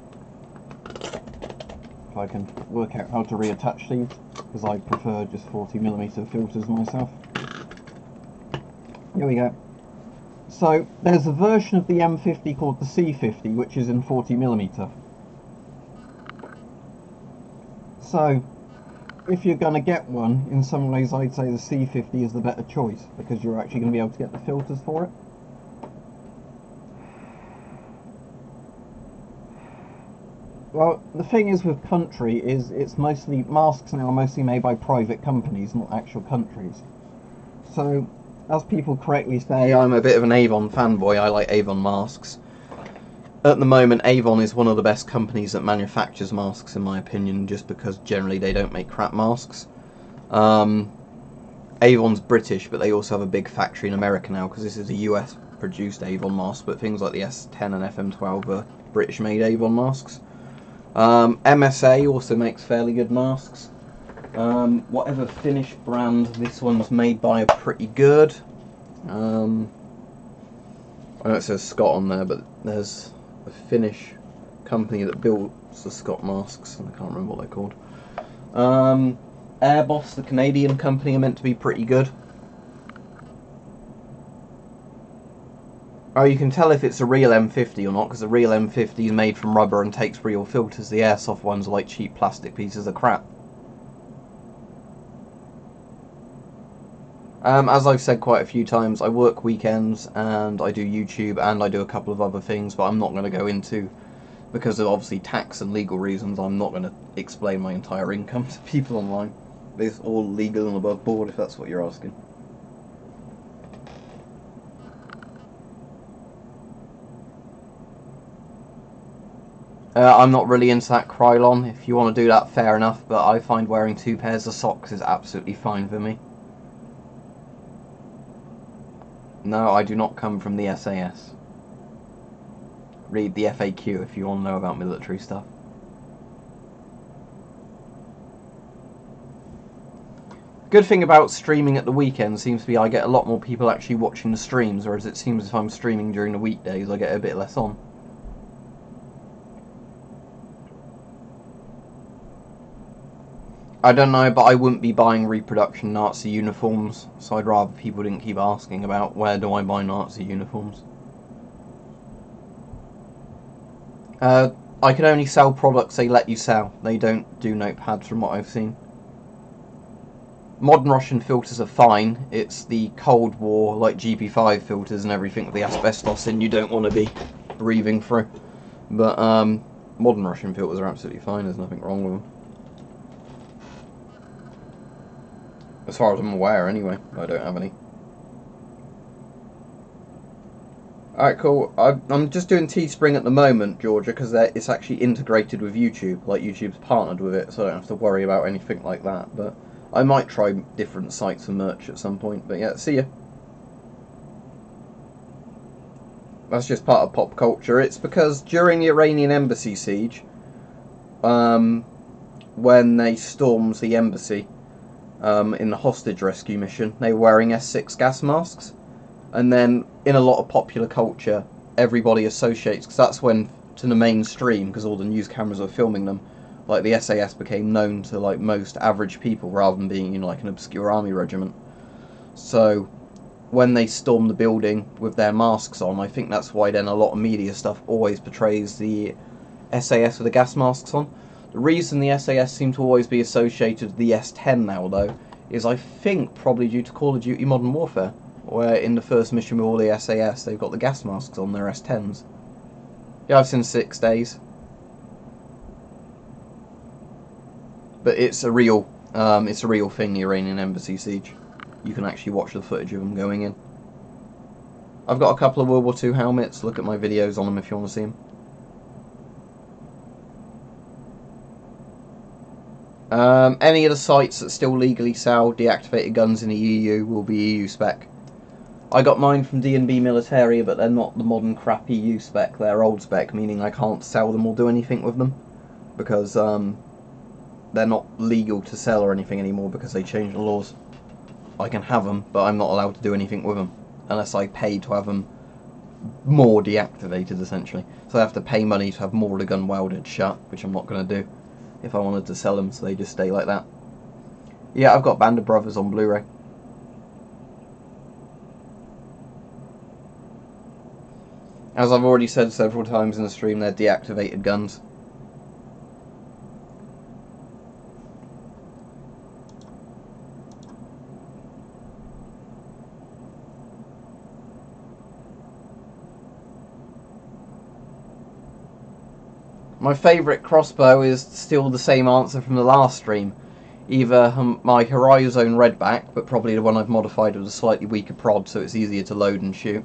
If I can work out how to reattach these, because I prefer just 40mm filters myself. Here we go. So there's a version of the M50 called the C50, which is in 40mm. So if you're going to get one, in some ways I'd say the C50 is the better choice, because you're actually going to be able to get the filters for it. Well, the thing is with country is it's mostly, masks now are mostly made by private companies, not actual countries. So, as people correctly say, I'm a bit of an Avon fanboy, I like Avon masks. At the moment, Avon is one of the best companies that manufactures masks, in my opinion, just because generally they don't make crap masks. Avon's British, but they also have a big factory in America now, because this is a US produced Avon mask, but things like the S10 and FM12 are British made Avon masks. MSA also makes fairly good masks. Whatever Finnish brand this one's made by are pretty good. I know it says Scott on there, but there's a Finnish company that builds the Scott masks, and I can't remember what they're called. Airboss, the Canadian company, are meant to be pretty good. Oh, you can tell if it's a real M50 or not, because the real M50 is made from rubber and takes real filters. The airsoft ones are like cheap plastic pieces of crap. As I've said quite a few times, I work weekends and I do YouTube and I do a couple of other things, but I'm not going to go into, because of obviously tax and legal reasons, I'm not going to explain my entire income to people online. It's all legal and above board, if that's what you're asking. I'm not really into that Krylon. If you want to do that, fair enough, but I find wearing 2 pairs of socks is absolutely fine for me. No, I do not come from the SAS. Read the FAQ if you want to know about military stuff. Good thing about streaming at the weekend seems to be I get a lot more people actually watching the streams, whereas it seems if I'm streaming during the weekdays I get a bit less on. I don't know, but I wouldn't be buying reproduction Nazi uniforms, so I'd rather people didn't keep asking about where do I buy Nazi uniforms. I can only sell products they let you sell. They don't do notepads from what I've seen. Modern Russian filters are fine. It's the Cold War, like GP5 filters and everything with the asbestos in you don't want to be breathing through. But modern Russian filters are absolutely fine. There's nothing wrong with them. As far as I'm aware, anyway. I don't have any. Alright, cool. I'm just doing Teespring at the moment, Georgia, because it's actually integrated with YouTube. Like, YouTube's partnered with it, so I don't have to worry about anything like that. But I might try different sites and merch at some point. But yeah, see ya. That's just part of pop culture. It's because during the Iranian embassy siege, when they stormed the embassy in the hostage rescue mission, they were wearing S6 gas masks. And then, in a lot of popular culture, everybody associates, because that's when, to the mainstream, because all the news cameras were filming them, like the SAS became known to like most average people, rather than being, you know, like an obscure army regiment. So, when they stormed the building with their masks on, I think that's why then a lot of media stuff always portrays the SAS with the gas masks on. The reason the SAS seem to always be associated with the S10 now, though, is I think probably due to Call of Duty Modern Warfare, where in the first mission with all the SAS, they've got the gas masks on their S10s. Yeah, I've seen 6 days. But it's a real thing, the Iranian embassy siege. You can actually watch the footage of them going in. I've got a couple of World War II helmets. Look at my videos on them if you want to see them. Any of the sites that still legally sell deactivated guns in the EU will be EU spec. I got mine from D&B Military, but they're not the modern crap EU spec, they're old spec, meaning I can't sell them or do anything with them, because they're not legal to sell or anything anymore because they changed the laws. I can have them, but I'm not allowed to do anything with them, unless I pay to have them more deactivated, essentially. So I have to pay money to have more of the gun welded shut, which I'm not going to do if I wanted to sell them, so they just stay like that. Yeah, I've got Band of Brothers on Blu-ray. As I've already said several times in the stream, they're deactivated guns. My favourite crossbow is still the same answer from the last stream. Either my Horizon Redback, but probably the one I've modified with a slightly weaker prod so it's easier to load and shoot.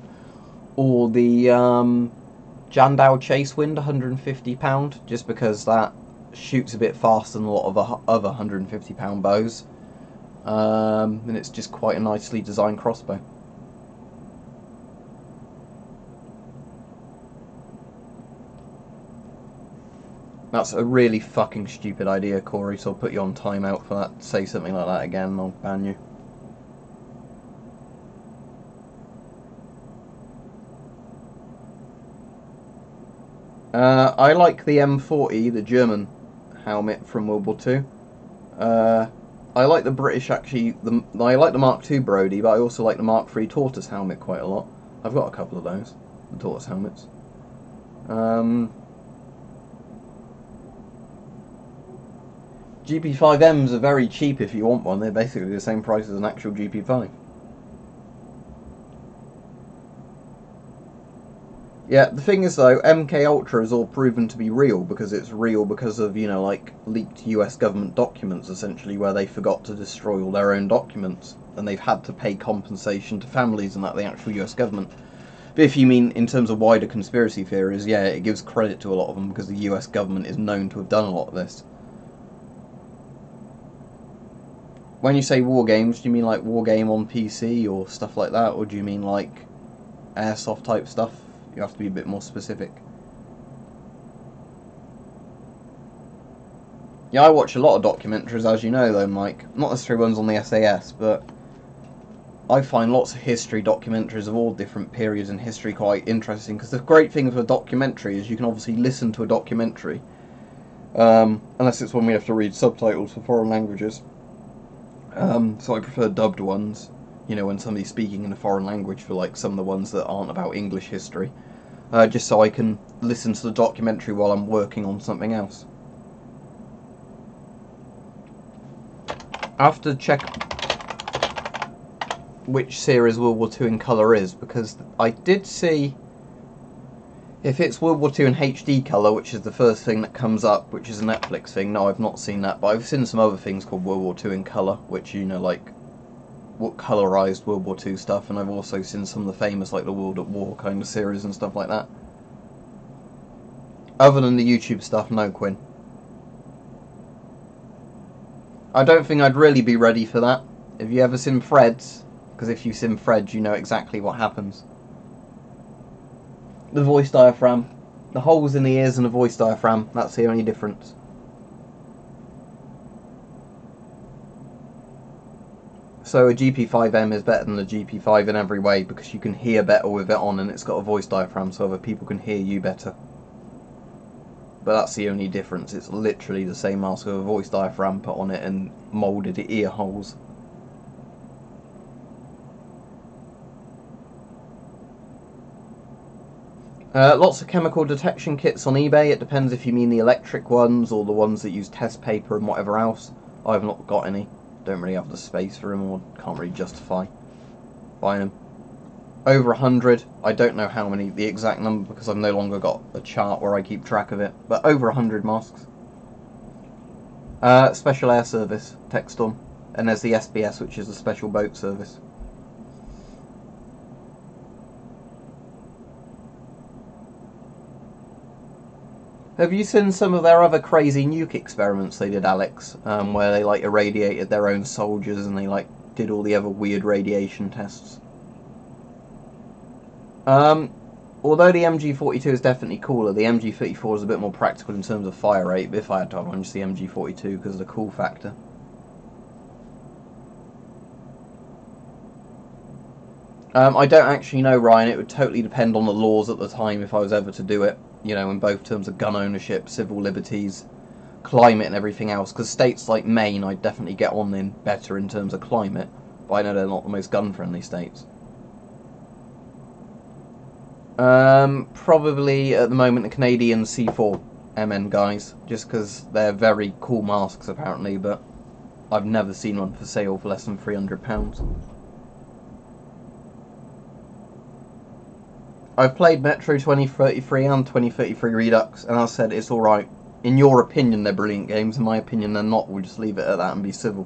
Or the Jandao Chasewind 150 pound, just because that shoots a bit faster than a lot of other 150 pound bows, and it's just quite a nicely designed crossbow. That's a really fucking stupid idea, Corey, so I'll put you on timeout for that. Say something like that again and I'll ban you. I like the M40, the German helmet from World War II. I like the British, actually, I like the Mark II Brody, but I also like the Mark III Tortoise helmet quite a lot. I've got a couple of those, the Tortoise helmets. GP5Ms are very cheap if you want one. They're basically the same price as an actual GP5. Yeah, the thing is though, MK Ultra is all proven to be real because it's real because of, you know, like leaked US government documents essentially where they forgot to destroy all their own documents and they've had to pay compensation to families and that the actual US government. But if you mean in terms of wider conspiracy theories, yeah, it gives credit to a lot of them because the US government is known to have done a lot of this. When you say war games, do you mean like war game on PC or stuff like that, or do you mean like airsoft type stuff? You have to be a bit more specific. Yeah, I watch a lot of documentaries, as you know, though, Mike. Not necessarily ones on the SAS, but I find lots of history documentaries of all different periods in history quite interesting, because the great thing with a documentary is you can obviously listen to a documentary, unless it's one we have to read subtitles for foreign languages. So I prefer dubbed ones, you know, when somebody's speaking in a foreign language, for like some of the ones that aren't about English history, just so I can listen to the documentary while I'm working on something else. I have to check which series World War II in colour is, because I did see if it's World War II in HD colour, which is the first thing that comes up, which is a Netflix thing. No, I've not seen that, but I've seen some other things called World War II in colour, which, you know, like what colourised World War II stuff, and I've also seen some of the famous, like the World at War kind of series and stuff like that. Other than the YouTube stuff, no, Quinn. I don't think I'd really be ready for that. Have you ever seen Threads? Because if you sim Threads, you know exactly what happens. The voice diaphragm. The holes in the ears and the voice diaphragm. That's the only difference. So a GP5M is better than the GP5 in every way, because you can hear better with it on, and it's got a voice diaphragm so other people can hear you better. But that's the only difference. It's literally the same mask with a voice diaphragm put on it and moulded ear holes. Lots of chemical detection kits on eBay. It depends if you mean the electric ones or the ones that use test paper and whatever else. I've not got any. Don't really have the space for them, or can't really justify buying them. Over 100. I don't know how many, the exact number, because I've no longer got a chart where I keep track of it. But over 100 masks. Special Air Service, Techstorm. And there's the SBS, which is a special boat service. Have you seen some of their other crazy nuke experiments they did, Alex? Where they like irradiated their own soldiers and they like did all the other weird radiation tests. Although the MG42 is definitely cooler, the MG34 is a bit more practical in terms of fire rate, but if I had to have one, just the MG42 because of the cool factor. I don't actually know, Ryan. It would totally depend on the laws at the time if I was ever to do it, you know, in both terms of gun ownership, civil liberties, climate and everything else, because states like Maine I'd definitely get on in better in terms of climate, but I know they're not the most gun-friendly states. Probably at the moment the Canadian C4 MN guys, just because they're very cool masks apparently, but I've never seen one for sale for less than £300. I've played Metro 2033 and 2033 Redux, and I said it's alright. In your opinion they're brilliant games, in my opinion they're not. We'll just leave it at that and be civil.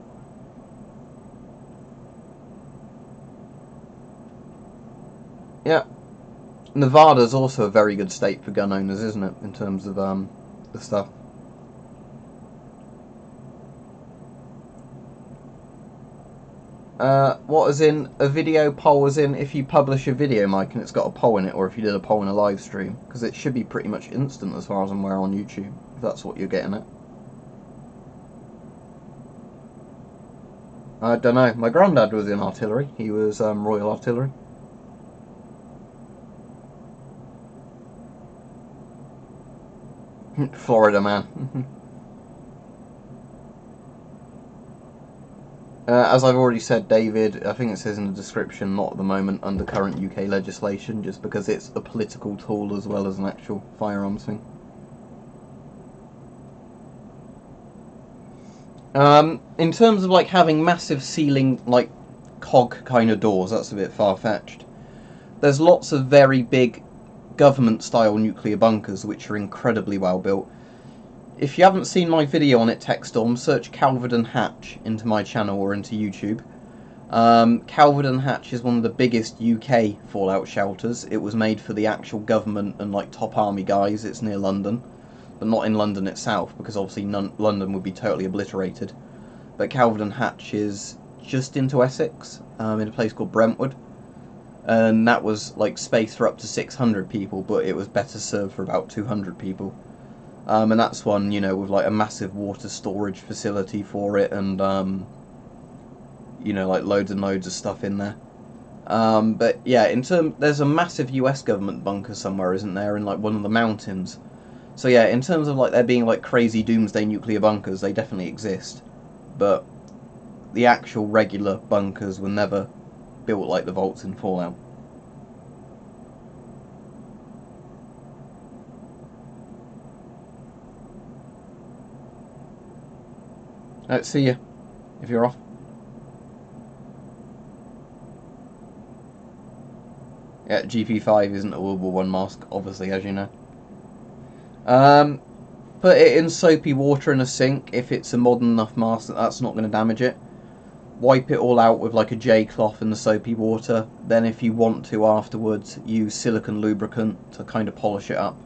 Yeah. Nevada's also a very good state for gun owners, isn't it, in terms of the stuff. What is in a video poll is in if you publish a video, Mike, and it's got a poll in it, or if you did a poll in a live stream, because it should be pretty much instant as far as I'm aware on YouTube, if that's what you're getting at. I don't know. My granddad was in artillery. He was Royal Artillery. Florida man. As I've already said, David, I think it says in the description, not at the moment under current UK legislation, just because it's a political tool as well as an actual firearms thing. In terms of like having massive ceiling, like cog kind of doors, that's a bit far-fetched. There's lots of very big government-style nuclear bunkers which are incredibly well built. If you haven't seen my video on it, Techstorm, search Calvert and Hatch into my channel or into YouTube. Calvert Hatch is one of the biggest UK fallout shelters. It was made for the actual government and like top army guys. It's near London, but not in London itself, because obviously London would be totally obliterated. But Calvert Hatch is just into Essex, in a place called Brentwood, and that was like space for up to 600 people, but it was better served for about 200 people. And that's one, you know, with like a massive water storage facility for it, and you know, like loads and loads of stuff in there. But yeah, there's a massive US government bunker somewhere, isn't there, in like one of the mountains. So yeah, in terms of like there being like crazy doomsday nuclear bunkers, they definitely exist. But the actual regular bunkers were never built like the vaults in Fallout. Let's see you if you're off. Yeah, GP5 isn't a World War I mask, obviously, as you know. Put it in soapy water in a sink if it's a modern enough mask that's not going to damage it. Wipe it all out with like a J cloth in the soapy water. Then if you want to afterwards, use silicone lubricant to kind of polish it up.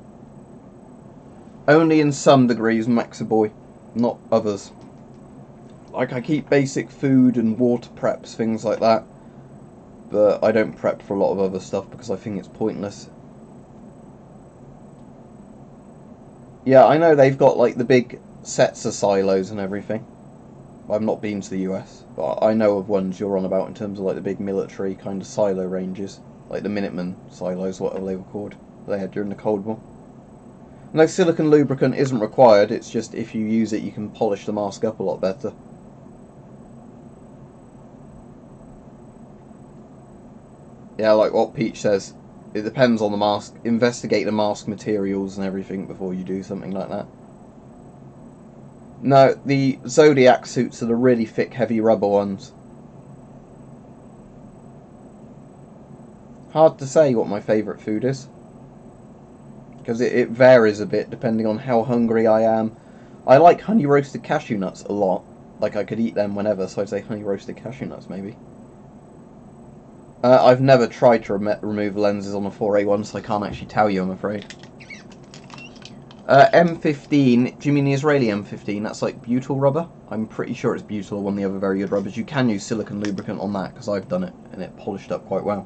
Only in some degrees, Maxaboy, not others. Like I keep basic food and water preps, things like that. But I don't prep for a lot of other stuff because I think it's pointless. Yeah, I know they've got like the big sets of silos and everything. I've not been to the US, but I know of ones you're on about in terms of like the big military kind of silo ranges. Like the Minuteman silos, whatever they were called. They had during the Cold War. No, silicone lubricant isn't required, it's just if you use it you can polish the mask up a lot better. Yeah, like what Peach says, it depends on the mask. Investigate the mask materials and everything before you do something like that. No, the Zodiac suits are the really thick, heavy rubber ones. Hard to say what my favourite food is, because it varies a bit depending on how hungry I am. I like honey roasted cashew nuts a lot. Like I could eat them whenever, so I'd say honey roasted cashew nuts maybe. I've never tried to remove lenses on a 4A1, so I can't actually tell you, I'm afraid. M15, do you mean the Israeli M15? That's like butyl rubber? I'm pretty sure it's butyl or one of the other very good rubbers. You can use silicone lubricant on that, because I've done it, and it polished up quite well.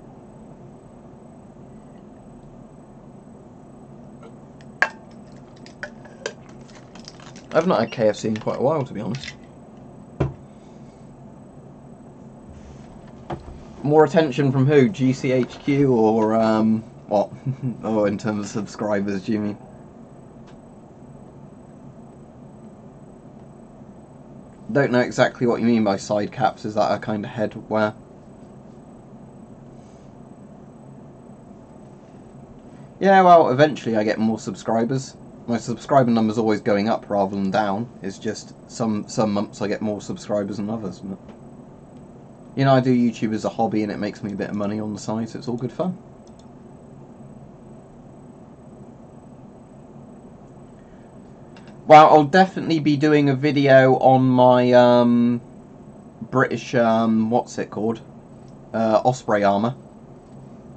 I've not had KFC in quite a while, to be honest. More attention from who? GCHQ or, what? Oh, in terms of subscribers, do you mean? Don't know exactly what you mean by side caps. Is that a kind of head wear? Yeah, well, eventually I get more subscribers. My subscriber number's always going up rather than down. It's just some months I get more subscribers than others. But, you know, I do YouTube as a hobby and it makes me a bit of money on the side, so it's all good fun. Well, I'll definitely be doing a video on my British, what's it called? Osprey armour.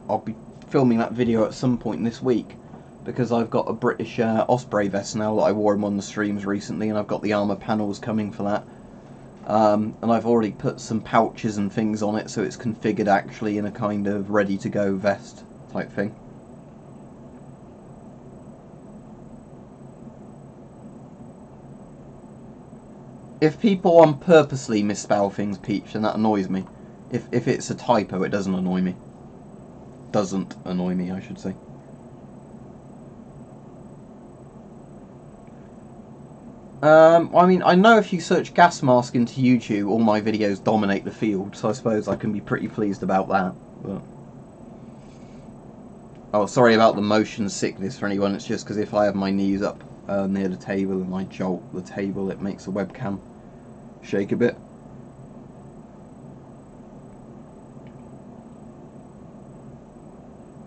I'll be filming that video at some point this week, because I've got a British Osprey vest now that I wore in one of the streams recently, and I've got the armour panels coming for that. And I've already put some pouches and things on it, so it's configured actually in a kind of ready-to-go vest type thing. If people purposely misspell things, Peach, then that annoys me. If it's a typo, it doesn't annoy me. Doesn't annoy me, I should say. I mean, I know if you search gas mask into YouTube, all my videos dominate the field, so I suppose I can be pretty pleased about that. But... oh, sorry about the motion sickness for anyone, it's just because if I have my knees up near the table and I jolt the table, it makes the webcam shake a bit.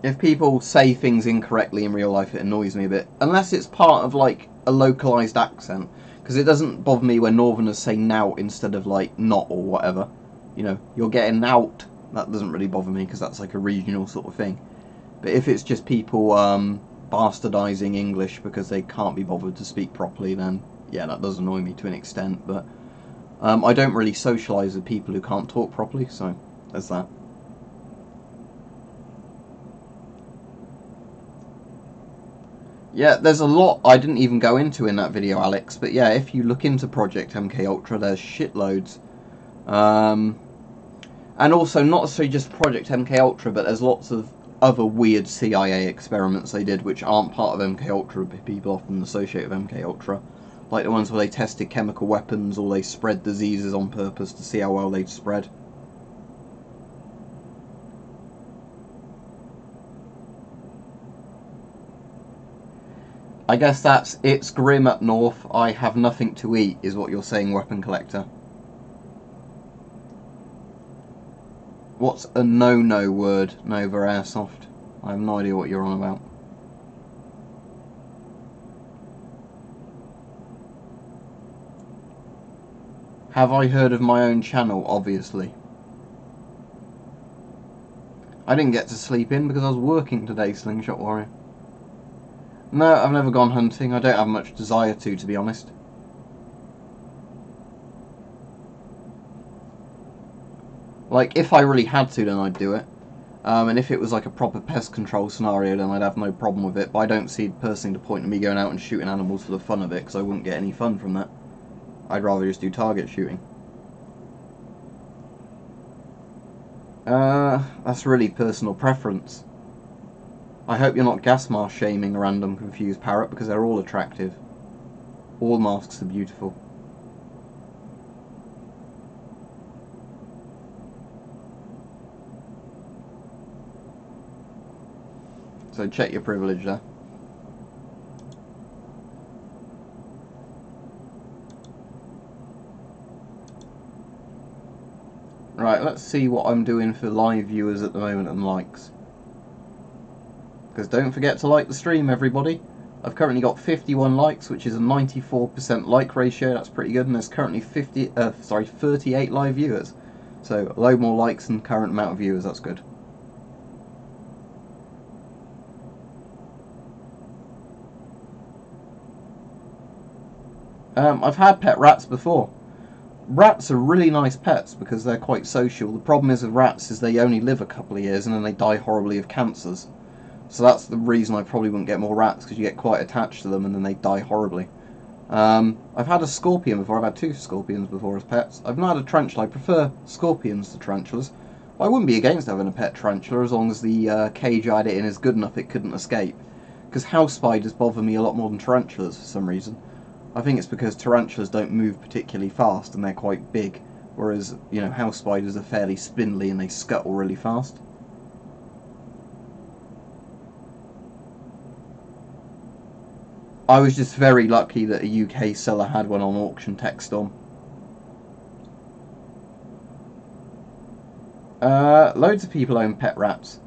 If people say things incorrectly in real life, it annoys me a bit. Unless it's part of, like, a localised accent. Because it doesn't bother me when Northerners say now instead of, like, not or whatever. you know, you're getting out, that doesn't really bother me because that's like a regional sort of thing. But if it's just people bastardising English because they can't be bothered to speak properly, then yeah, that does annoy me to an extent. But I don't really socialise with people who can't talk properly, so there's that. Yeah, there's a lot I didn't even go into in that video, Alex, but yeah, if you look into Project MK Ultra, there's shitloads. And also, not necessarily just Project MK Ultra, but there's lots of other weird CIA experiments they did which aren't part of MK Ultra, but people often associate with MK Ultra. Like the ones where they tested chemical weapons or they spread diseases on purpose to see how well they'd spread. I guess that's, it's grim up north, I have nothing to eat, is what you're saying, Weapon Collector. What's a no-no word, Nova Airsoft? I have no idea what you're on about. Have I heard of my own channel? Obviously. I didn't get to sleep in because I was working today, Slingshot Warrior. No, I've never gone hunting. I don't have much desire to be honest. Like, if I really had to, then I'd do it. And if it was like a proper pest control scenario, then I'd have no problem with it. But I don't see personally the point of me going out and shooting animals for the fun of it, because I wouldn't get any fun from that. I'd rather just do target shooting. That's really personal preference. I hope you're not gas mask shaming a random confused parrot, because they're all attractive. All masks are beautiful. So check your privilege there. Right, let's see what I'm doing for live viewers at the moment and likes. Because don't forget to like the stream, everybody. I've currently got 51 likes, which is a 94% like ratio. That's pretty good, and there's currently 38 live viewers. So a load more likes than current amount of viewers. That's good. I've had pet rats before. Rats are really nice pets because they're quite social. The problem is with rats is they only live a couple of years and then they die horribly of cancers. So that's the reason I probably wouldn't get more rats, because you get quite attached to them and then they die horribly. I've had a scorpion before. I've had 2 scorpions before as pets. I've not had a tarantula. I prefer scorpions to tarantulas. I wouldn't be against having a pet tarantula as long as the cage I had it in is good enough it couldn't escape. Because house spiders bother me a lot more than tarantulas for some reason. I think it's because tarantulas don't move particularly fast and they're quite big, whereas, you know, house spiders are fairly spindly and they scuttle really fast. I was just very lucky that a UK seller had one on auction TechStorm. Loads of people own pet rats.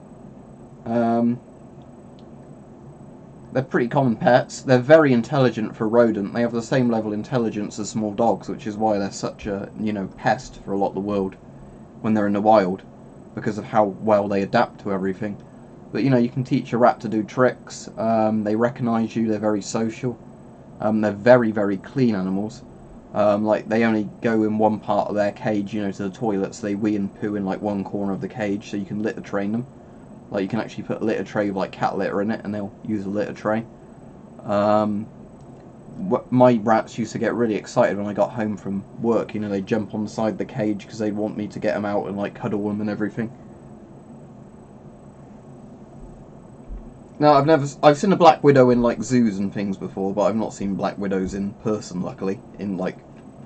They're pretty common pets. They're very intelligent for a rodent. They have the same level of intelligence as small dogs, which is why they're such a, you know, pest for a lot of the world when they're in the wild, because of how well they adapt to everything. But, you know, you can teach a rat to do tricks. They recognise you. They're very social. They're very, very clean animals. Like, they only go in one part of their cage, you know, to the toilet, so they wee and poo in, like, one corner of the cage, so you can litter train them. Like, you can actually put a litter tray with, like, cat litter in it, and they'll use a litter tray. My rats used to get really excited when I got home from work. You know, they'd jump on the side of the cage because they'd want me to get them out and, like, cuddle them and everything. Now, I've seen a black widow in, like, zoos and things before, but I've not seen black widows in person, luckily, in, like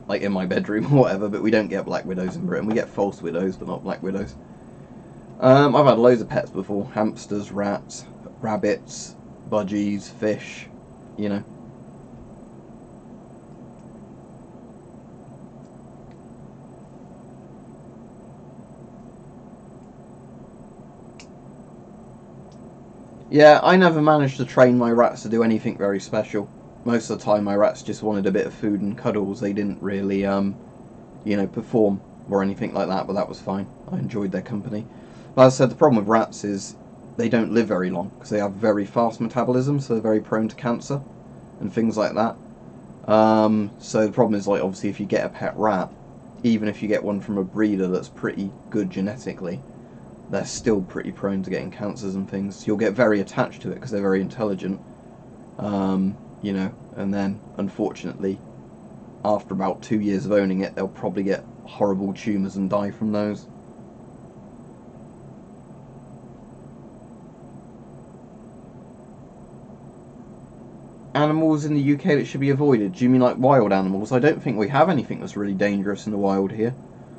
in my bedroom or whatever. But we don't get black widows in Britain. We get false widows, but not black widows. I've had loads of pets before. Hamsters, rats, rabbits, budgies, fish, you know. Yeah, I never managed to train my rats to do anything very special. Most of the time my rats just wanted a bit of food and cuddles. They didn't really, you know, perform. or anything like that, but that was fine. I enjoyed their company. But as I said, the problem with rats is they don't live very long because they have very fast metabolism, so they're very prone to cancer and things like that. So the problem is, like, obviously if you get a pet rat, even if you get one from a breeder that's pretty good genetically, they're still pretty prone to getting cancers and things. You'll get very attached to it because they're very intelligent, you know, and then unfortunately after about 2 years of owning it, they'll probably get horrible tumours and die from those. Animals in the UK that should be avoided? Do you mean like wild animals? I don't think we have anything that's really dangerous in the wild here.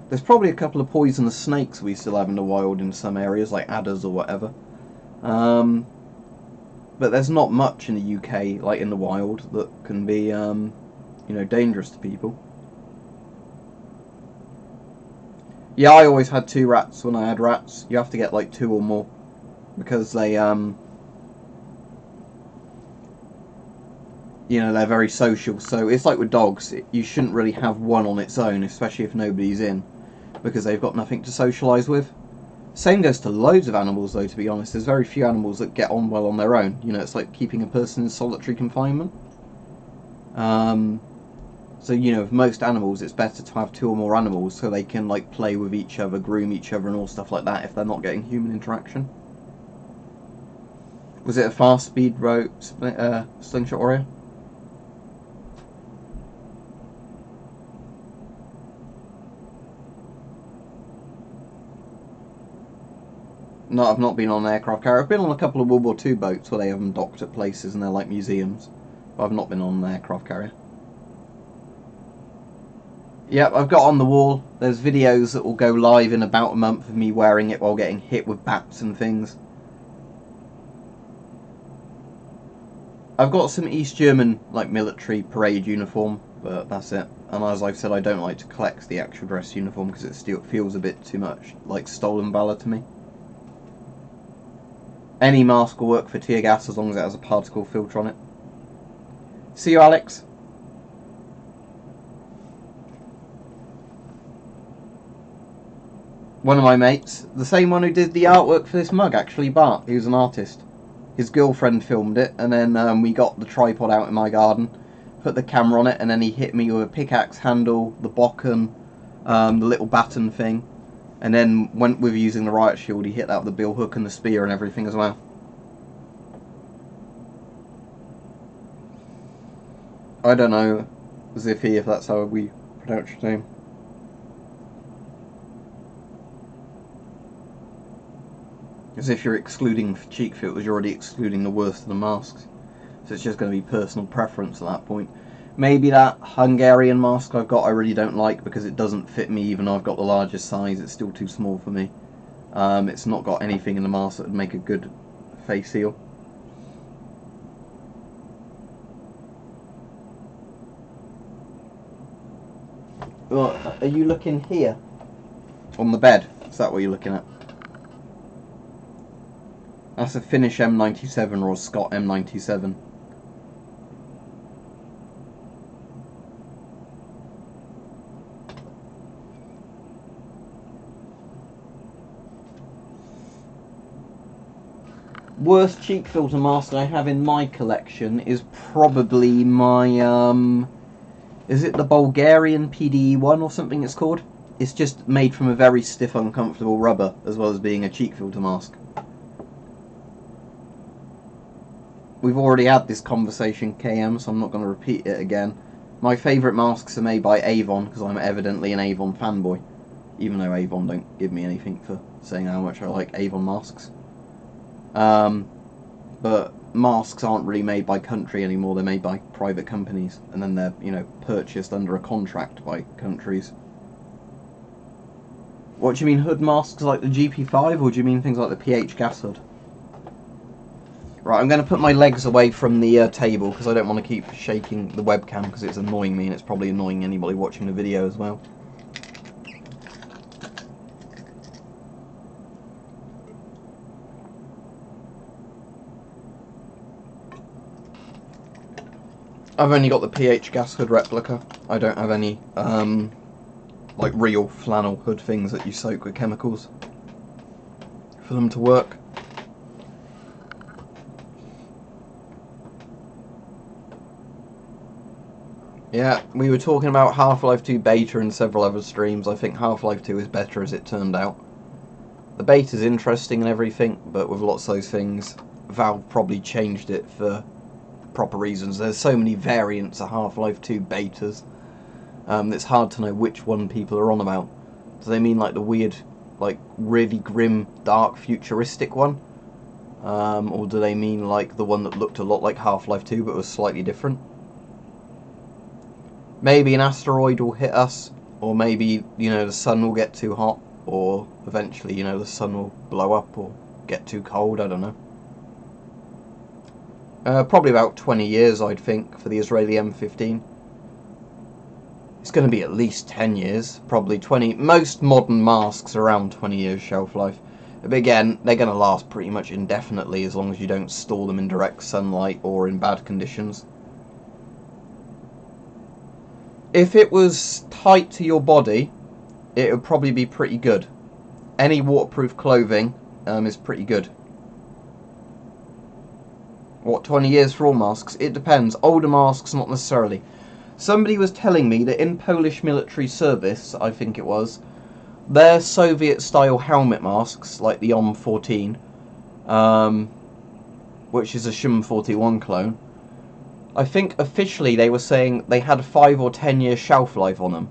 There's probably a couple of poisonous snakes we still have in the wild in some areas, like adders or whatever. But there's not much in the UK, like in the wild, that can be, you know, dangerous to people. Yeah, I always had 2 rats when I had rats. You have to get like 2 or more, because they, you know, they're very social. So it's like with dogs, you shouldn't really have one on its own, especially if nobody's in, because they've got nothing to socialise with. Same goes to loads of animals though, to be honest. There's very few animals that get on well on their own. You know, it's like keeping a person in solitary confinement. So, you know, with most animals, it's better to have 2 or more animals so they can, like, play with each other, groom each other and all stuff like that if they're not getting human interaction. Was it a fast speed rope slingshot warrior? No, I've not been on an aircraft carrier. I've been on a couple of World War II boats where they have them docked at places and they're like museums. But I've not been on an aircraft carrier. Yep, I've got on the wall. There's videos that will go live in about a month of me wearing it while getting hit with bats and things. I've got some East German, like, military parade uniform, but that's it. And as I've said, I don't like to collect the actual dress uniform because it still feels a bit too much like stolen valor to me. Any mask will work for tear gas as long as it has a particle filter on it. See you, Alex. One of my mates, the same one who did the artwork for this mug, actually, Bart. He was an artist. His girlfriend filmed it, and then we got the tripod out in my garden, put the camera on it, and then he hit me with a pickaxe handle, the bokken, the little baton thing, and then went with using the riot shield. He hit that with the bill hook and the spear and everything as well. I don't know, Ziffy, if that's how we pronounce your name. As if you're excluding cheek filters, you're already excluding the worst of the masks. So it's just going to be personal preference at that point. Maybe that Hungarian mask I've got I really don't like because it doesn't fit me even though I've got the largest size. It's still too small for me. It's not got anything in the mask that would make a good face seal. Well, are you looking here? On the bed? Is that what you're looking at? That's a Finnish M97 or a Scott M97. Worst cheek filter mask I have in my collection is probably my, is it the Bulgarian PDE1 or something it's called? It's just made from a very stiff, uncomfortable rubber, as well as being a cheek filter mask. We've already had this conversation, KM, so I'm not going to repeat it again. My favourite masks are made by Avon, because I'm evidently an Avon fanboy. Even though Avon don't give me anything for saying how much I like Avon masks. But masks aren't really made by country anymore, they're made by private companies. And then they're, you know, purchased under a contract by countries. What do you mean, hood masks like the GP5, or do you mean things like the PH gas hood? Right, I'm going to put my legs away from the table because I don't want to keep shaking the webcam because it's annoying me and it's probably annoying anybody watching the video as well. I've only got the PH gas hood replica. I don't have any like real flannel hood things that you soak with chemicals for them to work. Yeah, we were talking about Half-Life 2 beta and several other streams. I think Half-Life 2 is better as it turned out. The beta's interesting and everything, but with lots of those things, Valve probably changed it for proper reasons. There's so many variants of Half-Life 2 betas. It's hard to know which one people are on about. Do they mean like the weird, like really grim, dark, futuristic one? Or do they mean like the one that looked a lot like Half-Life 2 but was slightly different? Maybe an asteroid will hit us, or maybe, you know, the sun will get too hot, or eventually, you know, the sun will blow up or get too cold, I don't know. Probably about 20 years, I'd think, for the Israeli M15. It's going to be at least 10 years, probably 20. Most modern masks are around 20 years shelf life. But again, they're going to last pretty much indefinitely as long as you don't store them in direct sunlight or in bad conditions. If it was tight to your body, it would probably be pretty good. Any waterproof clothing is pretty good. What, 20 years for all masks? It depends. Older masks, not necessarily. Somebody was telling me that in Polish military service, I think it was, their Soviet-style helmet masks, like the OM-14, which is a Shum 41 clone, I think officially they were saying they had 5 or 10 year shelf life on them.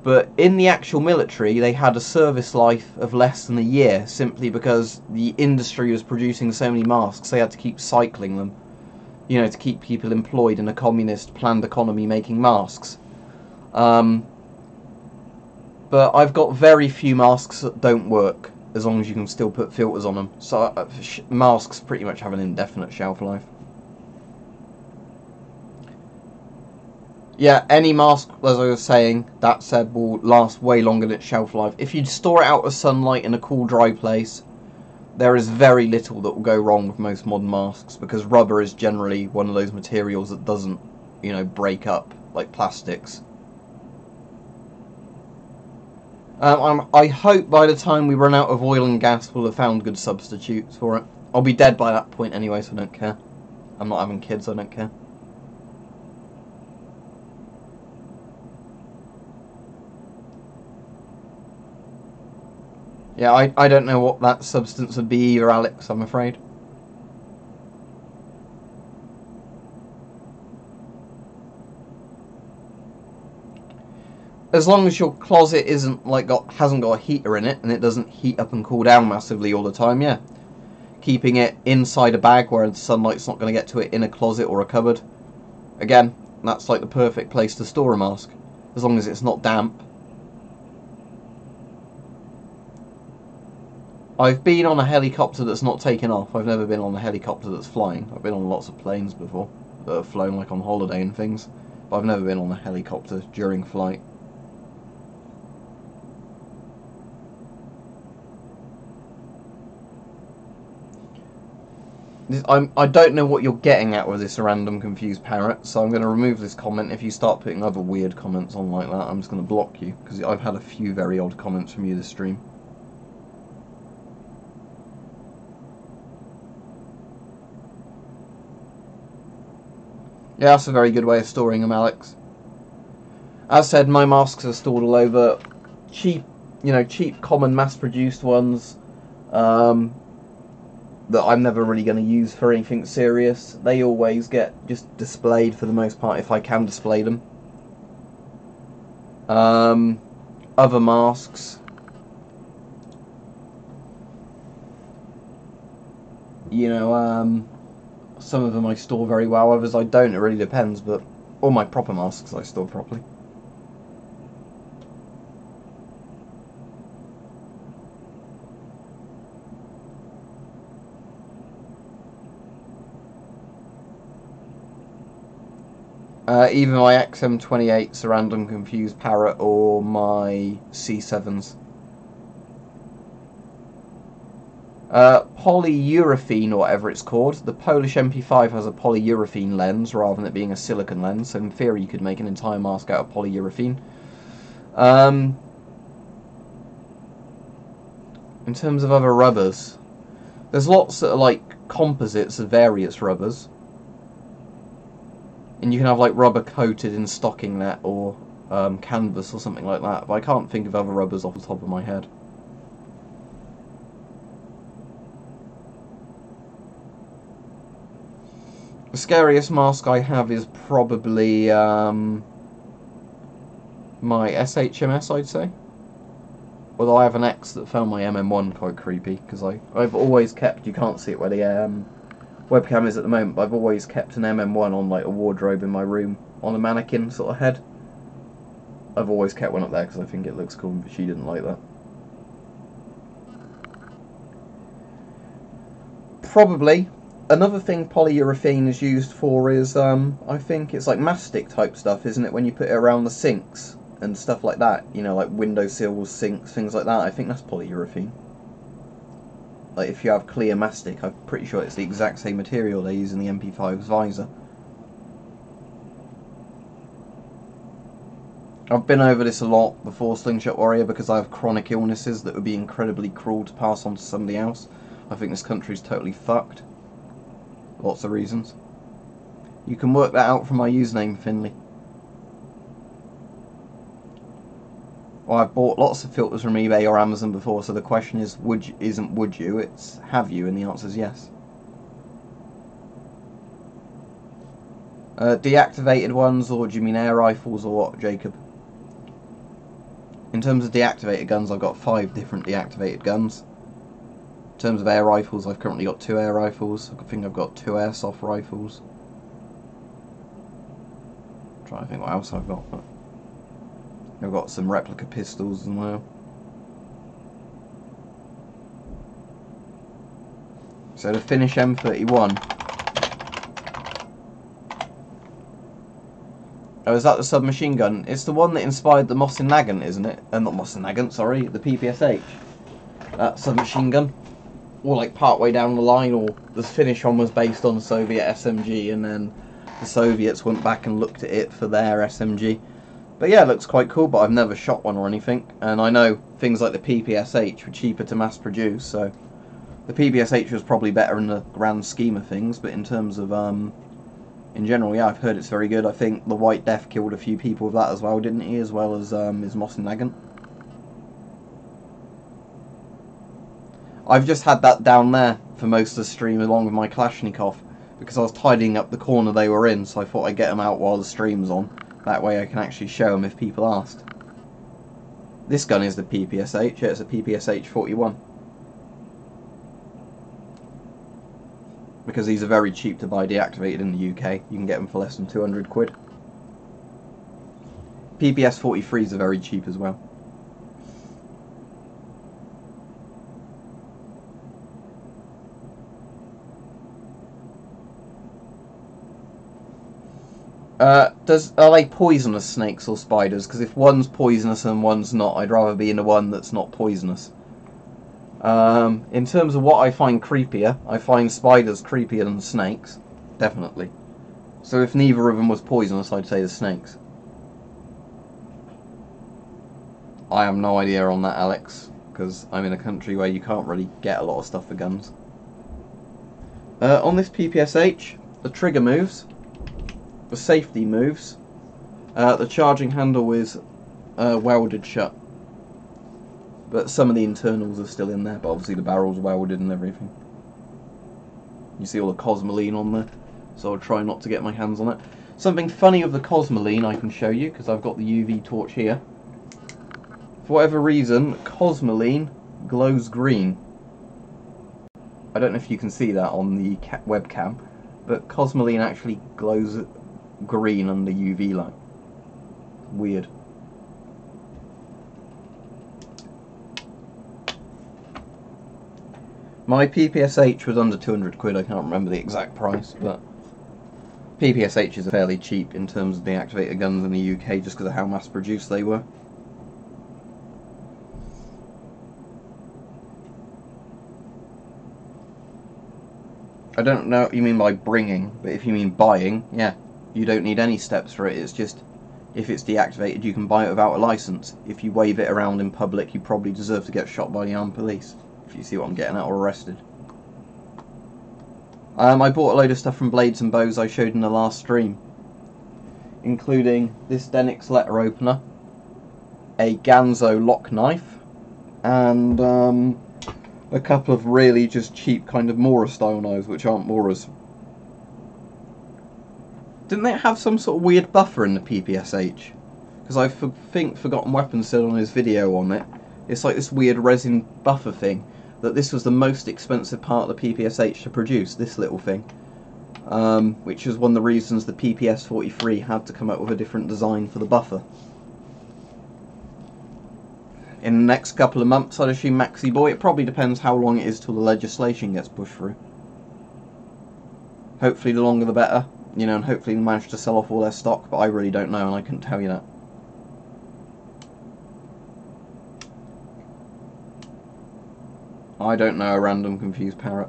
But in the actual military, they had a service life of less than a year, simply because the industry was producing so many masks, they had to keep cycling them. You know, to keep people employed in a communist planned economy making masks. But I've got very few masks that don't work, as long as you can still put filters on them. So masks pretty much have an indefinite shelf life. Yeah, any mask, as I was saying, that said, will last way longer than its shelf life. If you store it out of sunlight in a cool, dry place, there is very little that will go wrong with most modern masks, because rubber is generally one of those materials that doesn't, you know, break up like plastics. I hope by the time we run out of oil and gas, we'll have found good substitutes for it. I'll be dead by that point anyway, so I don't care. I'm not having kids, I don't care. Yeah, I don't know what that substance would be either, Alex, I'm afraid. As long as your closet isn't like hasn't got a heater in it and it doesn't heat up and cool down massively all the time, yeah. Keeping it inside a bag where the sunlight's not going to get to it in a closet or a cupboard. Again, that's like the perfect place to store a mask, as long as it's not damp. I've been on a helicopter that's not taken off. I've never been on a helicopter that's flying. I've been on lots of planes before that have flown like on holiday and things, but I've never been on a helicopter during flight. I don't know what you're getting at with this random confused parrot, so I'm going to remove this comment. If you start putting other weird comments on like that, I'm just going to block you, because I've had a few very odd comments from you this stream. Yeah, that's a very good way of storing them, Alex. As said, my masks are stored all over. Cheap, you know, cheap, common, mass-produced ones that I'm never really going to use for anything serious. They always get just displayed for the most part, if I can display them. Other masks, you know, some of them I store very well, others I don't, it really depends, but all my proper masks I store properly. Either my XM28's a random confused parrot or my C7's. Polyurethane, or whatever it's called. The Polish MP5 has a polyurethane lens rather than it being a silicone lens, so in theory you could make an entire mask out of polyurethane. In terms of other rubbers, there's lots that are like composites of various rubbers. And you can have like rubber coated in stocking net or canvas or something like that. But I can't think of other rubbers off the top of my head. The scariest mask I have is probably my SHMS, I'd say. Although I have an X that found my MM1 quite creepy, because I've always kept, you can't see it where the webcam is at the moment, but I've always kept an MM1 on like a wardrobe in my room, on a mannequin sort of head. I've always kept one up there because I think it looks cool, but she didn't like that. Probably. Another thing polyurethane is used for is, I think it's like mastic type stuff, isn't it, when you put it around the sinks and stuff like that, you know, like windowsills, sinks, things like that. I think that's polyurethane. Like if you have clear mastic, I'm pretty sure it's the exact same material they use in the MP5's visor. I've been over this a lot before, Slingshot Warrior, because I have chronic illnesses that would be incredibly cruel to pass on to somebody else. I think this country's totally fucked. Lots of reasons. You can work that out from my username, Finley. Well, I've bought lots of filters from eBay or Amazon before, so the question is, would you? It's have you, and the answer is yes. Deactivated ones, or do you mean air rifles, or what, Jacob? In terms of deactivated guns, I've got 5 different deactivated guns. In terms of air rifles, I've currently got 2 air rifles. I think I've got 2 airsoft rifles. I'm trying to think what else I've got. But I've got some replica pistols as well. So the Finnish M31. Oh, is that the submachine gun? It's the one that inspired the Mosin Nagant, isn't it? Not Mosin Nagant, sorry, the PPSH. That submachine gun. Or like part way down the line, or the Finnish one was based on Soviet SMG, and then the Soviets went back and looked at it for their SMG. But yeah, it looks quite cool, but I've never shot one or anything. And I know things like the PPSH were cheaper to mass produce, so the PPSH was probably better in the grand scheme of things, but in terms of, in general, yeah, I've heard it's very good. I think the White Death killed a few people with that as well, didn't he? As well as his Mosin Nagant. I've just had that down there for most of the stream along with my Kalashnikov, because I was tidying up the corner they were in, so I thought I'd get them out while the stream's on. That way I can actually show them if people asked. This gun is the PPSH, yeah, it's a PPSH 41. Because these are very cheap to buy deactivated in the UK. You can get them for less than 200 quid. PPS 43s are very cheap as well. Are they poisonous snakes or spiders? Because if one's poisonous and one's not, I'd rather be in the one that's not poisonous. In terms of what I find creepier, I find spiders creepier than snakes, definitely. So if neither of them was poisonous, I'd say the snakes. I have no idea on that, Alex, because I'm in a country where you can't really get a lot of stuff for guns. On this PPSH, the trigger moves. The safety moves. The charging handle is welded shut. But some of the internals are still in there, but obviously the barrel's welded and everything. You see all the Cosmoline on there, so I'll try not to get my hands on it. Something funny of the Cosmoline I can show you, because I've got the UV torch here. For whatever reason, Cosmoline glows green. I don't know if you can see that on the webcam, but Cosmoline actually glows green under UV light. Weird. My PPSH was under 200 quid, I can't remember the exact price, but PPSHs are fairly cheap in terms of the activated guns in the UK just because of how mass produced they were. I don't know what you mean by bringing, but if you mean buying, yeah, you don't need any steps for it. It's just If it's deactivated, you can buy it without a license. If you wave it around in public, you probably deserve to get shot by the armed police, if you see what I'm getting at, or arrested. I bought a load of stuff from Blades and Bows I showed in the last stream, including this Denix letter opener, a Ganzo lock knife, and a couple of really just cheap kind of Mora style knives, which aren't Moras. Didn't they have some sort of weird buffer in the PPSH? Because I think Forgotten Weapons said on his video on it, it's like this weird resin buffer thing, that this was the most expensive part of the PPSH to produce, this little thing. Which is one of the reasons the PPS-43 had to come up with a different design for the buffer. In the next couple of months, I'd assume Maxi Boy. It probably depends how long it is till the legislation gets pushed through. Hopefully the longer the better. You know, and hopefully they manage to sell off all their stock, but I really don't know, and I couldn't tell you that. I don't know, a random confused parrot.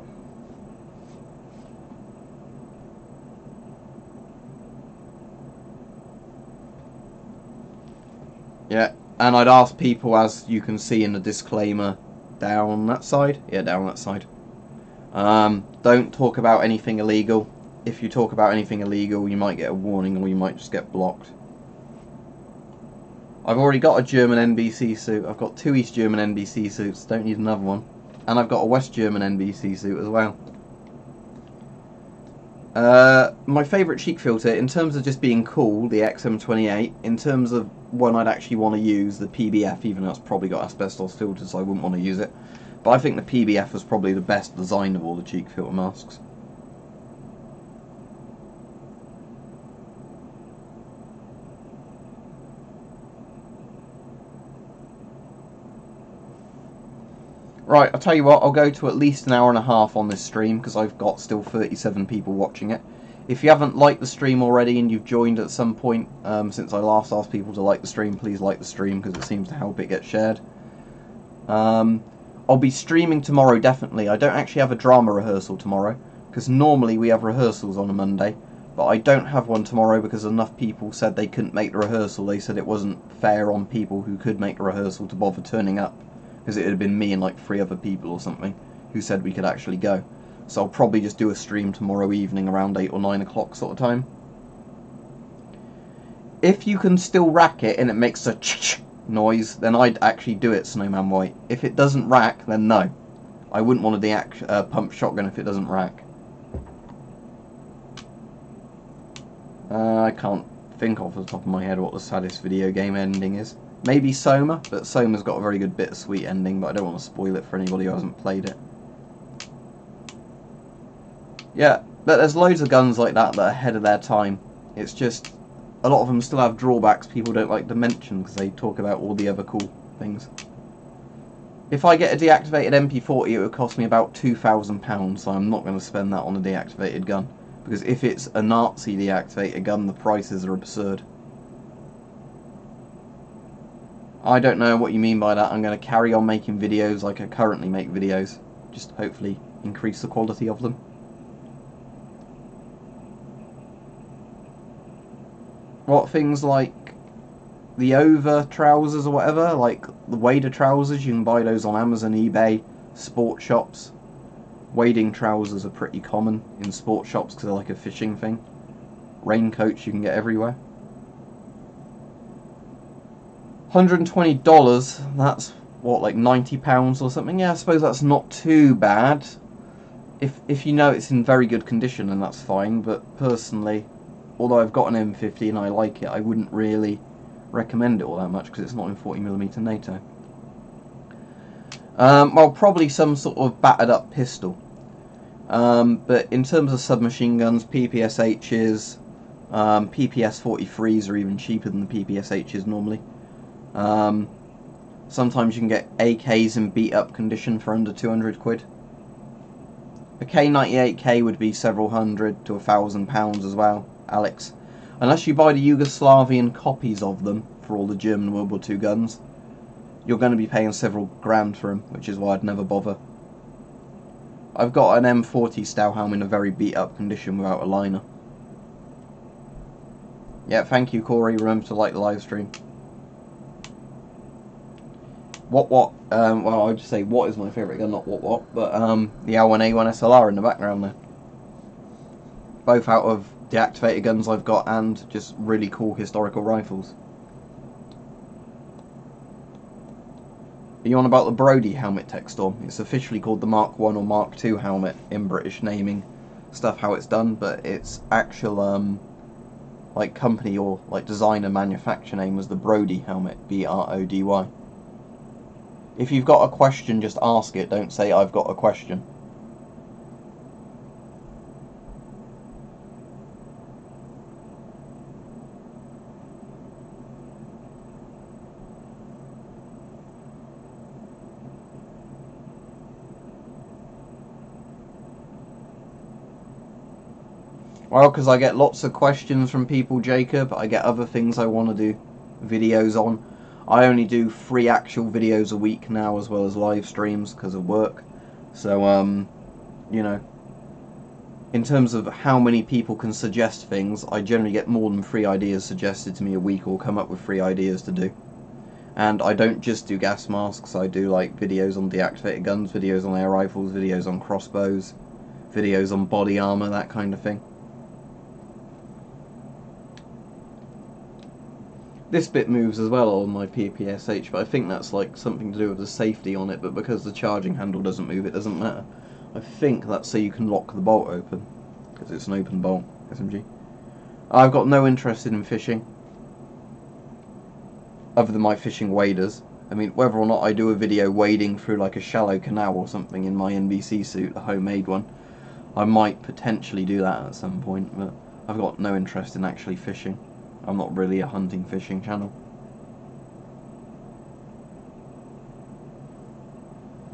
Yeah, and I'd ask people, as you can see in the disclaimer, down that side? Yeah, down that side. Don't talk about anything illegal. If you talk about anything illegal, you might get a warning, or you might just get blocked. I've already got a German NBC suit. I've got 2 East German NBC suits. Don't need another one. And I've got a West German NBC suit as well. My favourite cheek filter, in terms of just being cool, the XM28. In terms of one I'd actually want to use, the PBF, even though it's probably got asbestos filters, so I wouldn't want to use it. But I think the PBF was probably the best design of all the cheek filter masks. Right, I'll tell you what, I'll go to at least an hour and a half on this stream, because I've got still 37 people watching it. If you haven't liked the stream already and you've joined at some point since I last asked people to like the stream, please like the stream, because it seems to help it get shared. I'll be streaming tomorrow, definitely. I don't actually have a drama rehearsal tomorrow, because normally we have rehearsals on a Monday, but I don't have one tomorrow because enough people said they couldn't make the rehearsal. They said it wasn't fair on people who could make the rehearsal to bother turning up, because it had been me and like 3 other people or something who said we could actually go. So I'll probably just do a stream tomorrow evening around 8 or 9 o'clock sort of time. If you can still rack it and it makes a ch-ch noise, then I'd actually do it, Snowman White. If it doesn't rack, then no. I wouldn't want to pump shotgun if it doesn't rack. I can't think off the top of my head what the saddest video game ending is. Maybe Soma, but Soma's got a very good bittersweet ending, but I don't want to spoil it for anybody who hasn't played it. Yeah, but there's loads of guns like that that are ahead of their time. It's just, a lot of them still have drawbacks people don't like to mention, because they talk about all the other cool things. If I get a deactivated MP40, it would cost me about £2,000, so I'm not going to spend that on a deactivated gun. Because if it's a Nazi deactivated gun, the prices are absurd. I don't know what you mean by that. I'm going to carry on making videos like I currently make videos. Just hopefully increase the quality of them. What things like the over trousers or whatever, like the wader trousers, you can buy those on Amazon, eBay, sport shops. Wading trousers are pretty common in sport shops because they're like a fishing thing. Raincoats you can get everywhere. $120, that's what, like £90 or something? Yeah, I suppose that's not too bad. If you know it's in very good condition, then that's fine, but personally, although I've got an M50 and I like it, I wouldn't really recommend it all that much because it's not in 40mm NATO. Well, probably some sort of battered up pistol. But in terms of submachine guns, PPSHs, PPS-43s are even cheaper than the PPSHs normally. Sometimes you can get AKs in beat up condition for under 200 quid. A K98K would be several hundred to £1,000 as well, Alex. Unless you buy the Yugoslavian copies of them for all the German World War II guns, you're going to be paying several grand for them, which is why I'd never bother. I've got an M40 Stauhelm in a very beat up condition without a liner. Yeah, thank you, Corey. Remember to like the live stream. Well, I'd just say what is my favourite gun, not what, but the L1A1 SLR in the background there. Both out of deactivated guns I've got and just really cool historical rifles. Are you on about the Brody helmet tech storm? It's officially called the Mark 1 or Mark 2 helmet in British naming stuff, how it's done, but its actual like company or like designer manufacturer name was the Brody helmet, B-R-O-D-Y. If you've got a question, just ask it, don't say I've got a question. Well, because I get lots of questions from people, Jacob. I get other things I want to do videos on. I only do 3 actual videos a week now, as well as live streams because of work. So, you know, in terms of how many people can suggest things, I generally get more than 3 ideas suggested to me a week, or come up with 3 ideas to do. And I don't just do gas masks, I do like videos on deactivated guns, videos on air rifles, videos on crossbows, videos on body armour, that kind of thing. This bit moves as well on my PPSH, but I think that's like something to do with the safety on it, but because the charging handle doesn't move, it doesn't matter. I think that's so you can lock the bolt open, because it's an open bolt, SMG. I've got no interest in fishing, other than my fishing waders. I mean, whether or not I do a video wading through like a shallow canal or something in my NBC suit, a homemade one, I might potentially do that at some point, but I've got no interest in actually fishing. I'm not really a hunting fishing channel.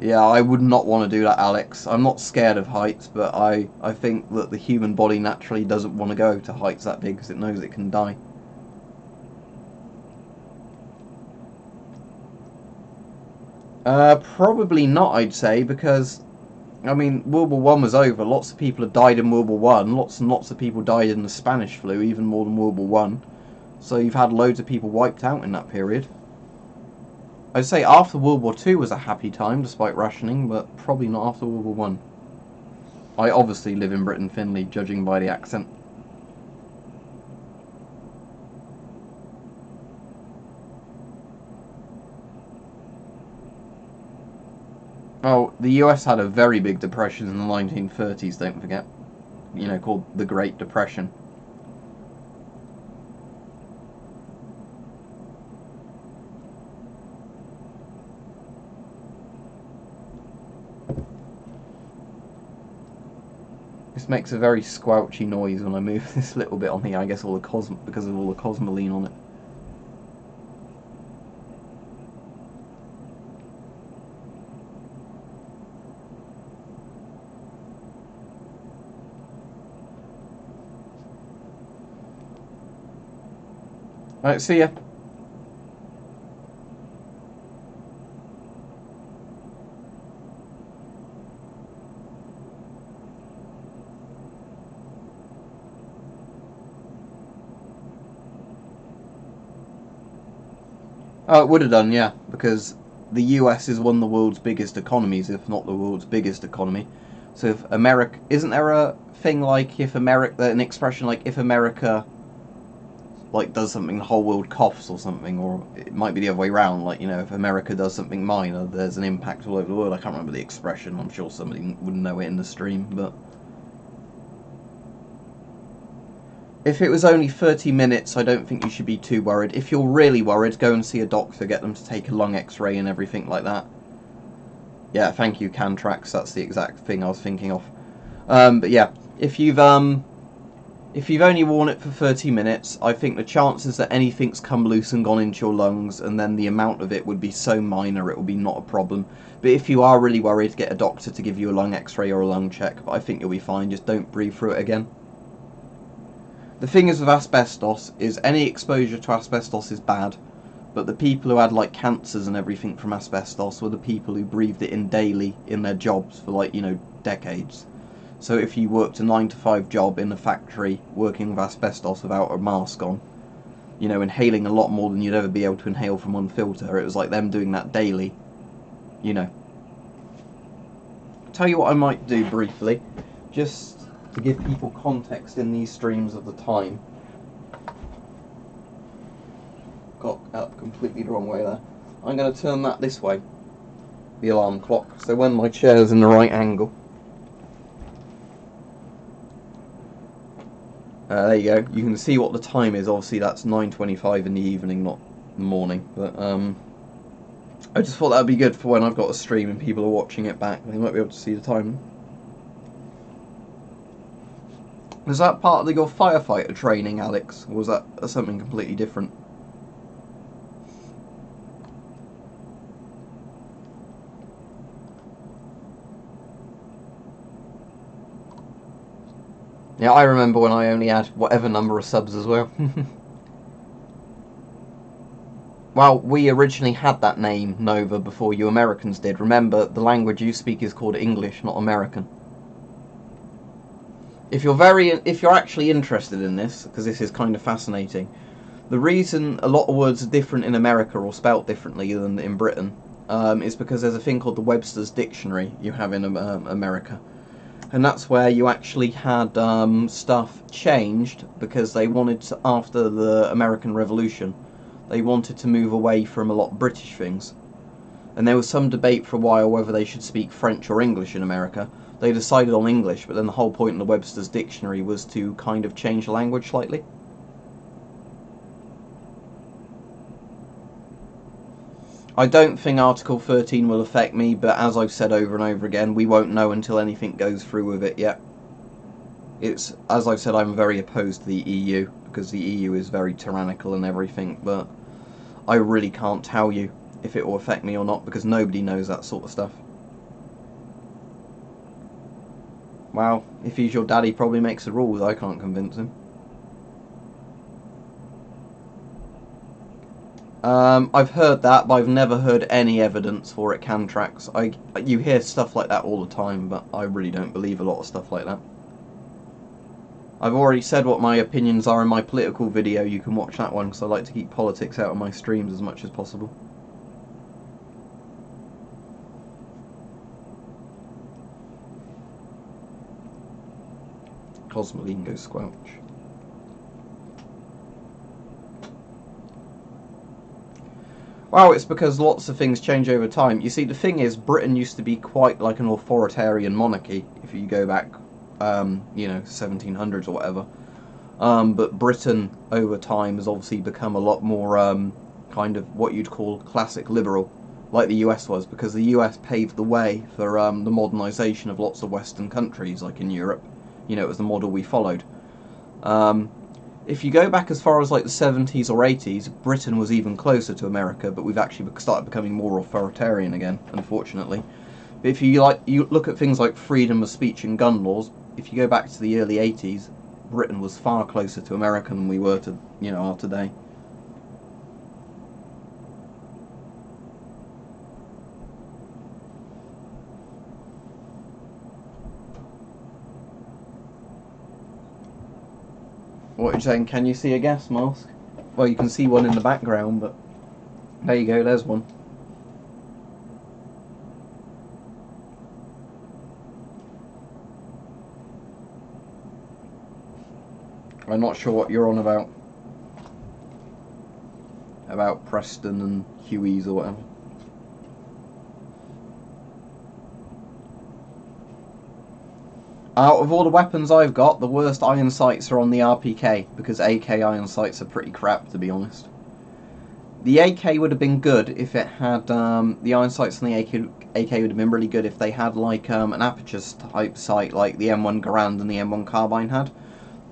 Yeah, I would not want to do that, Alex. I'm not scared of heights, but I think that the human body naturally doesn't want to go to heights that big because it knows it can die. Probably not, I'd say, because, I mean, World War One was over. Lots of people have died in World War One. Lots and lots of people died in the Spanish flu, even more than World War One. So you've had loads of people wiped out in that period. I'd say after World War II was a happy time, despite rationing, but probably not after World War One. I obviously live in Britain, Finley, judging by the accent. Oh, the US had a very big depression in the 1930s, don't forget. You know, called the Great Depression. This makes a very squelchy noise when I move this little bit on here, I guess because of all the cosmoline on it. Alright, see ya. Oh, it would have done, yeah, because the US is one of the world's biggest economies, if not the world's biggest economy. So if America, isn't there a thing like if America, an expression like if America like does something, the whole world coughs or something, or it might be the other way around, like, you know, if America does something minor, there's an impact all over the world. I can't remember the expression, I'm sure somebody would know it in the stream, but if it was only 30 minutes, I don't think you should be too worried. If you're really worried, go and see a doctor, get them to take a lung x-ray and everything like that. Yeah, thank you, Cantrax, that's the exact thing I was thinking of. But yeah, if you've only worn it for 30 minutes, I think the chances that anything's come loose and gone into your lungs, and then the amount of it would be so minor, it will be not a problem. But if you are really worried, get a doctor to give you a lung x-ray or a lung check, but I think you'll be fine, just don't breathe through it again. The thing is with asbestos, is any exposure to asbestos is bad, but the people who had like cancers and everything from asbestos were the people who breathed it in daily in their jobs for, like, you know, decades. So if you worked a 9 to 5 job in a factory working with asbestos without a mask on, you know, inhaling a lot more than you'd ever be able to inhale from one filter. It was like them doing that daily, you know. Tell you what I might do briefly, just to give people context in these streams of the time. Got up completely the wrong way there. I'm going to turn that this way, the alarm clock, so when my chair's in the right angle. There you go. You can see what the time is. Obviously that's 9:25 in the evening, not the morning. But I just thought that would be good for when I've got a stream and people are watching it back. They might be able to see the time. Was that part of your firefighter training, Alex? Or was that something completely different? Yeah, I remember when I only had whatever number of subs as well. Well, we originally had that name, Nova, before you Americans did. Remember, the language you speak is called English, not American. If you're actually interested in this, because this is kind of fascinating, the reason a lot of words are different in America or spelt differently than in Britain is because there's a thing called the Webster's Dictionary you have in America. And that's where you actually had stuff changed because they wanted to, after the American Revolution, they wanted to move away from a lot of British things. And there was some debate for a while whether they should speak French or English in America. They decided on English, but then the whole point in the Webster's Dictionary was to kind of change the language slightly. I don't think Article 13 will affect me, but as I've said over and over again, we won't know until anything goes through with it yet. It's, as I've said, I'm very opposed to the EU, because the EU is very tyrannical and everything, but I really can't tell you if it will affect me or not, because nobody knows that sort of stuff. Well, if he's your daddy, probably makes the rules. I can't convince him. I've heard that, but I've never heard any evidence for it can tracks. You hear stuff like that all the time, but I really don't believe a lot of stuff like that. I've already said what my opinions are in my political video. You can watch that one, because I like to keep politics out of my streams as much as possible. Cosmoline goes squelch. Well, it's because lots of things change over time. You see, the thing is, Britain used to be quite like an authoritarian monarchy, if you go back, you know, 1700s or whatever. But Britain, over time, has obviously become a lot more kind of what you'd call classic liberal, like the US was, because the US paved the way for the modernisation of lots of Western countries, like in Europe. You know, it was the model we followed. If you go back as far as like the 70s or 80s, Britain was even closer to America, but we've actually started becoming more authoritarian again, unfortunately. But if you look at things like freedom of speech and gun laws, if you go back to the early 80s, Britain was far closer to America than we were to, you know, are today. What are you saying? Can you see a gas mask? Well, you can see one in the background, but there you go, there's one. I'm not sure what you're on about. About Preston and Huey's or whatever. Out of all the weapons I've got, the worst iron sights are on the RPK, because AK iron sights are pretty crap, to be honest. The AK would have been good if it had, the iron sights on the AK would have been really good if they had like an aperture type sight like the M1 Garand and the M1 Carbine had.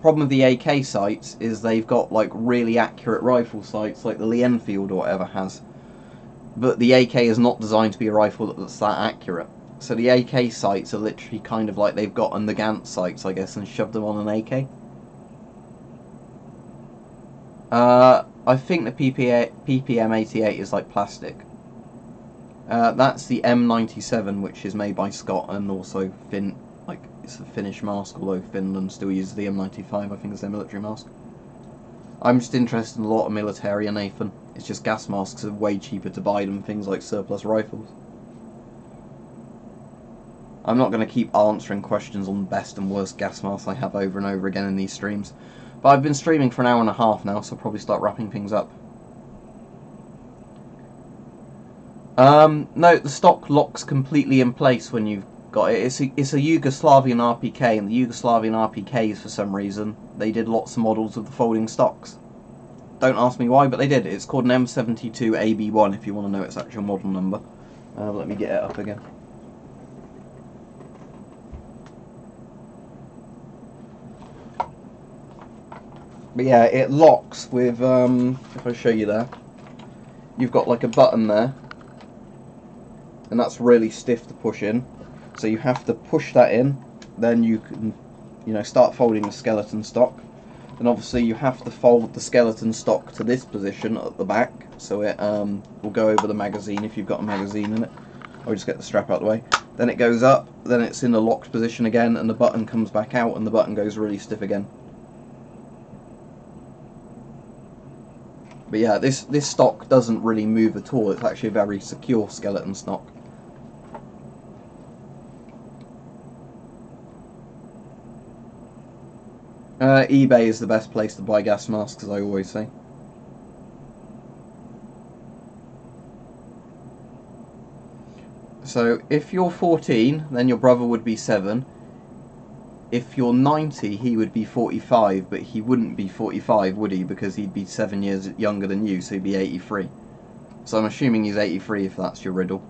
Problem with the AK sights is they've got like really accurate rifle sights like the Lee Enfield or whatever has. But the AK is not designed to be a rifle that's that accurate. So the AK sights are literally kind of like they've gotten the Gantz sights, I guess, and shoved them on an AK. I think the PPM88 is like plastic. That's the M97, which is made by Scott and also it's a Finnish mask, although Finland still uses the M95, I think, as their military mask. I'm just interested in a lot of military and Nathan. It's just gas masks are way cheaper to buy than things like surplus rifles. I'm not going to keep answering questions on the best and worst gas masks I have over and over again in these streams. But I've been streaming for an hour and a half now, so I'll probably start wrapping things up. No, the stock locks completely in place when you've got it. It's a Yugoslavian RPK, and the Yugoslavian RPKs, for some reason, they did lots of models of the folding stocks. Don't ask me why, but they did. It's called an M72 AB1 if you want to know its actual model number. Let me get it up again. But yeah, it locks with, if I show you there, you've got like a button there, and that's really stiff to push in. So you have to push that in, then you can, you know, start folding the skeleton stock. And obviously you have to fold the skeleton stock to this position at the back, so it will go over the magazine if you've got a magazine in it. I'll just get the strap out of the way. Then it goes up, then it's in the locked position again, and the button comes back out, and the button goes really stiff again. But yeah, this stock doesn't really move at all. It's actually a very secure skeleton stock. eBay is the best place to buy gas masks, as I always say. So if you're 14, then your brother would be 7. If you're 90, he would be 45, but he wouldn't be 45, would he? Because he'd be 7 years younger than you, so he'd be 83. So I'm assuming he's 83 if that's your riddle.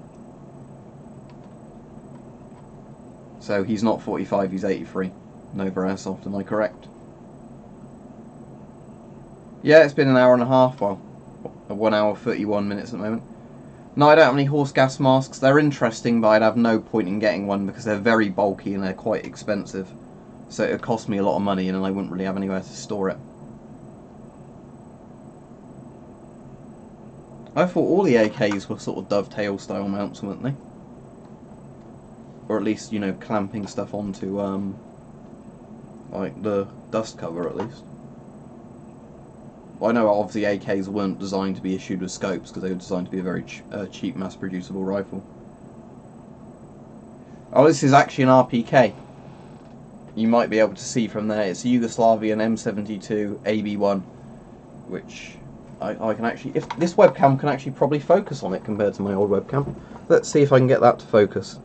So he's not 45, he's 83. Nova Airsoft, am I correct? Yeah, it's been an hour and a half, well, 1 hour 31 minutes at the moment. No, I don't have any horse gas masks. They're interesting, but I'd have no point in getting one because they're very bulky and they're quite expensive. So it would cost me a lot of money and I wouldn't really have anywhere to store it. I thought all the AKs were sort of dovetail style mounts, weren't they? Or at least, you know, clamping stuff onto, like the dust cover at least. Well, I know obviously AKs weren't designed to be issued with scopes because they were designed to be a very cheap mass-producible rifle. Oh, this is actually an RPK. You might be able to see from there. It's a Yugoslavian M72 AB1, which I can actually, if this webcam can actually probably focus on it compared to my old webcam. Let's see if I can get that to focus.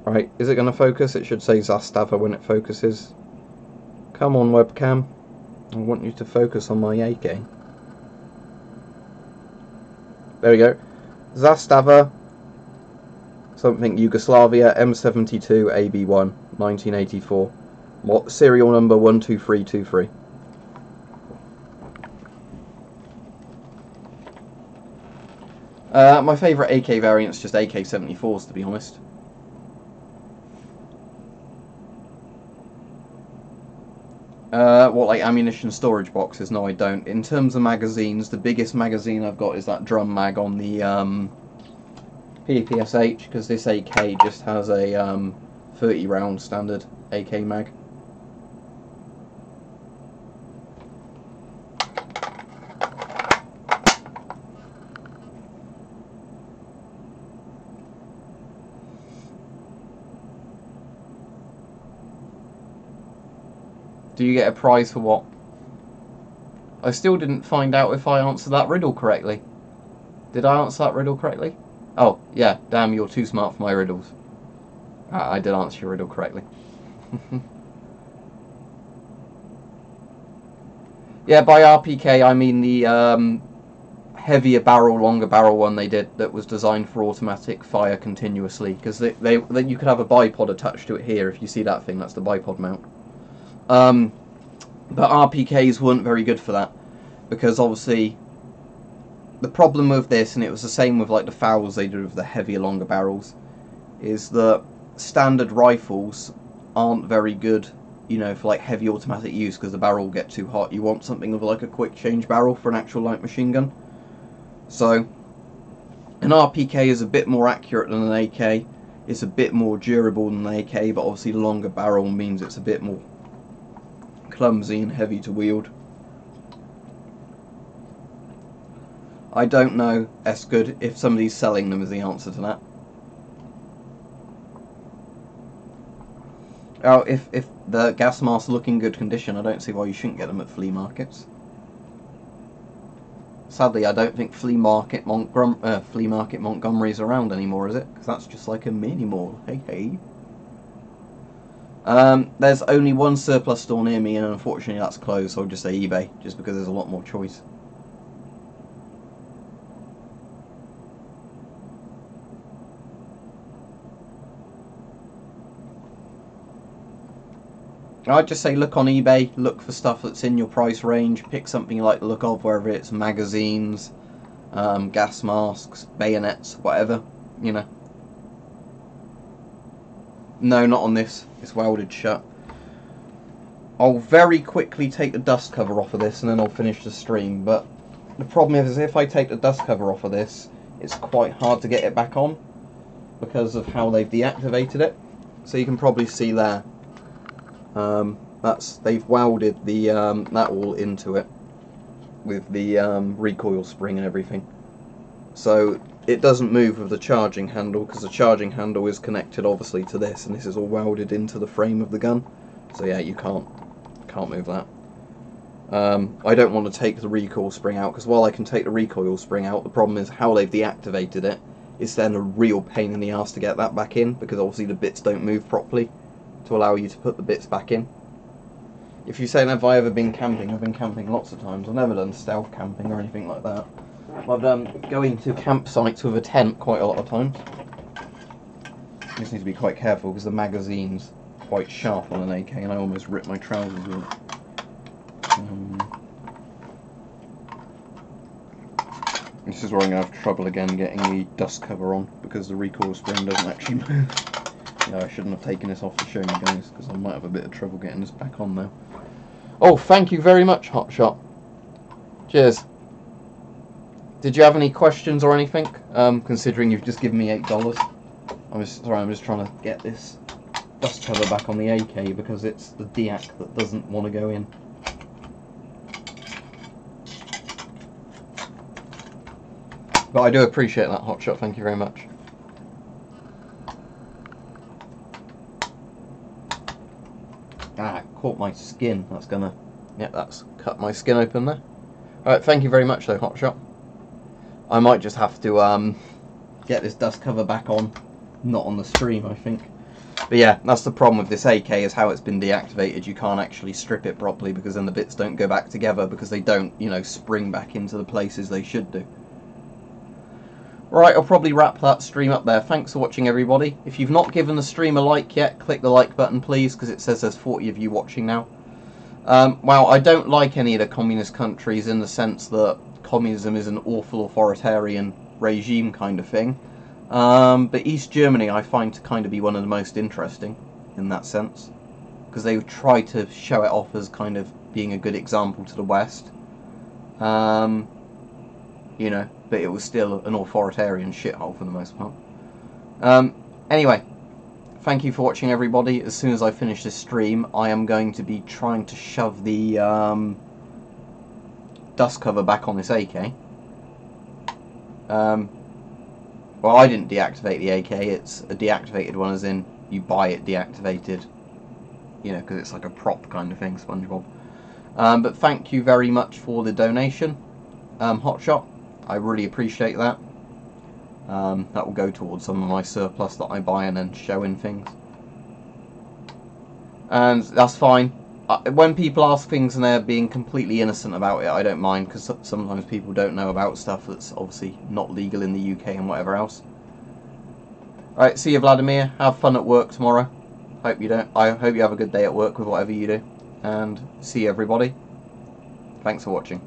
Right, is it going to focus? It should say Zastava when it focuses. Come on, webcam. I want you to focus on my AK. There we go. Zastava, something Yugoslavia, M72 AB1, 1984. What serial number 12323. My favourite AK variant's just AK-74s, to be honest. What, like ammunition storage boxes? No, I don't. In terms of magazines, the biggest magazine I've got is that drum mag on the PPSH, because this AK just has a 30 round standard AK mag. Do you get a prize for what? I still didn't find out if I answered that riddle correctly. Did I answer that riddle correctly? Oh, yeah, damn, you're too smart for my riddles. I did answer your riddle correctly. Yeah, by RPK I mean the heavier barrel, longer barrel one they did that was designed for automatic fire continuously, because you could have a bipod attached to it here. If you see that thing, that's the bipod mount. But RPKs weren't very good for that, because obviously the problem with this, and it was the same with like the fowls they did with the heavier, longer barrels, is that standard rifles aren't very good, you know, for like heavy automatic use, because the barrel will get too hot. You want something with like a quick change barrel for an actual light machine gun. So an RPK is a bit more accurate than an AK. it's a bit more durable than the AK, but obviously the longer barrel means it's a bit more clumsy and heavy to wield. I don't know, S-Good, if somebody's selling them is the answer to that. Oh, if the gas masks look in good condition, I don't see why you shouldn't get them at flea markets. Sadly, I don't think Flea Market Montgomery's around anymore, is it? Because that's just like a mini mall. Hey, hey. There's only one surplus store near me, and unfortunately that's closed, so I'll just say eBay, just because there's a lot more choice. I'd just say look on eBay, look for stuff that's in your price range, pick something you like the look of, whether it's magazines, gas masks, bayonets, whatever, you know. No, not on this, it's welded shut. I'll very quickly take the dust cover off of this and then I'll finish the stream, but the problem is if I take the dust cover off of this, it's quite hard to get it back on because of how they've deactivated it. So you can probably see there. They've welded the that all into it with the recoil spring and everything, so it doesn't move with the charging handle because the charging handle is connected obviously to this, and this is all welded into the frame of the gun. So yeah, you can't move that. I don't want to take the recoil spring out because while I can take the recoil spring out, the problem is how they've deactivated it. It's then a real pain in the ass to get that back in because obviously the bits don't move properly to allow you to put the bits back in. If you say, have I ever been camping? I've been camping lots of times. I've never done stealth camping or anything like that. I've done going to campsites with a tent quite a lot of times. You just need to be quite careful because the magazine's quite sharp on an AK and I almost ripped my trousers with it. This is where I'm going to have trouble again getting the dust cover on because the recoil spring doesn't actually move. Yeah, I shouldn't have taken this off to show you guys because I might have a bit of trouble getting this back on now. Oh, thank you very much, Hotshot. Cheers. Did you have any questions or anything? Considering you've just given me $8. I'm just trying to get this dust cover back on the AK because it's the deac that doesn't want to go in. But I do appreciate that, Hotshot. Thank you very much. Ah, caught my skin. That's gonna... yeah, that's cut my skin open there. Alright, thank you very much though, Hotshot. I might just have to get this dust cover back on. Not on the stream, I think. But yeah, that's the problem with this AK, is how it's been deactivated. You can't actually strip it properly because then the bits don't go back together because they don't, you know, spring back into the places they should do. Right, I'll probably wrap that stream up there. Thanks for watching, everybody. If you've not given the stream a like yet, click the like button, please, because it says there's 40 of you watching now. Well, I don't like any of the communist countries in the sense that communism is an awful authoritarian regime kind of thing. But East Germany I find to kind of be one of the most interesting in that sense, because they try to show it off as kind of being a good example to the West. You know, but it was still an authoritarian shithole for the most part. Anyway, thank you for watching, everybody. As soon as I finish this stream, I am going to be trying to shove the dust cover back on this AK. Well, I didn't deactivate the AK, it's a deactivated one, as in you buy it deactivated, you know, because it's like a prop kind of thing, SpongeBob. But thank you very much for the donation, Hotshot. I really appreciate that. That will go towards some of my surplus that I buy and then show in things. And that's fine. When people ask things and they're being completely innocent about it, I don't mind, because sometimes people don't know about stuff that's obviously not legal in the UK and whatever else. Alright, see you, Vladimir. Have fun at work tomorrow. I hope you have a good day at work with whatever you do. And see you, everybody. Thanks for watching.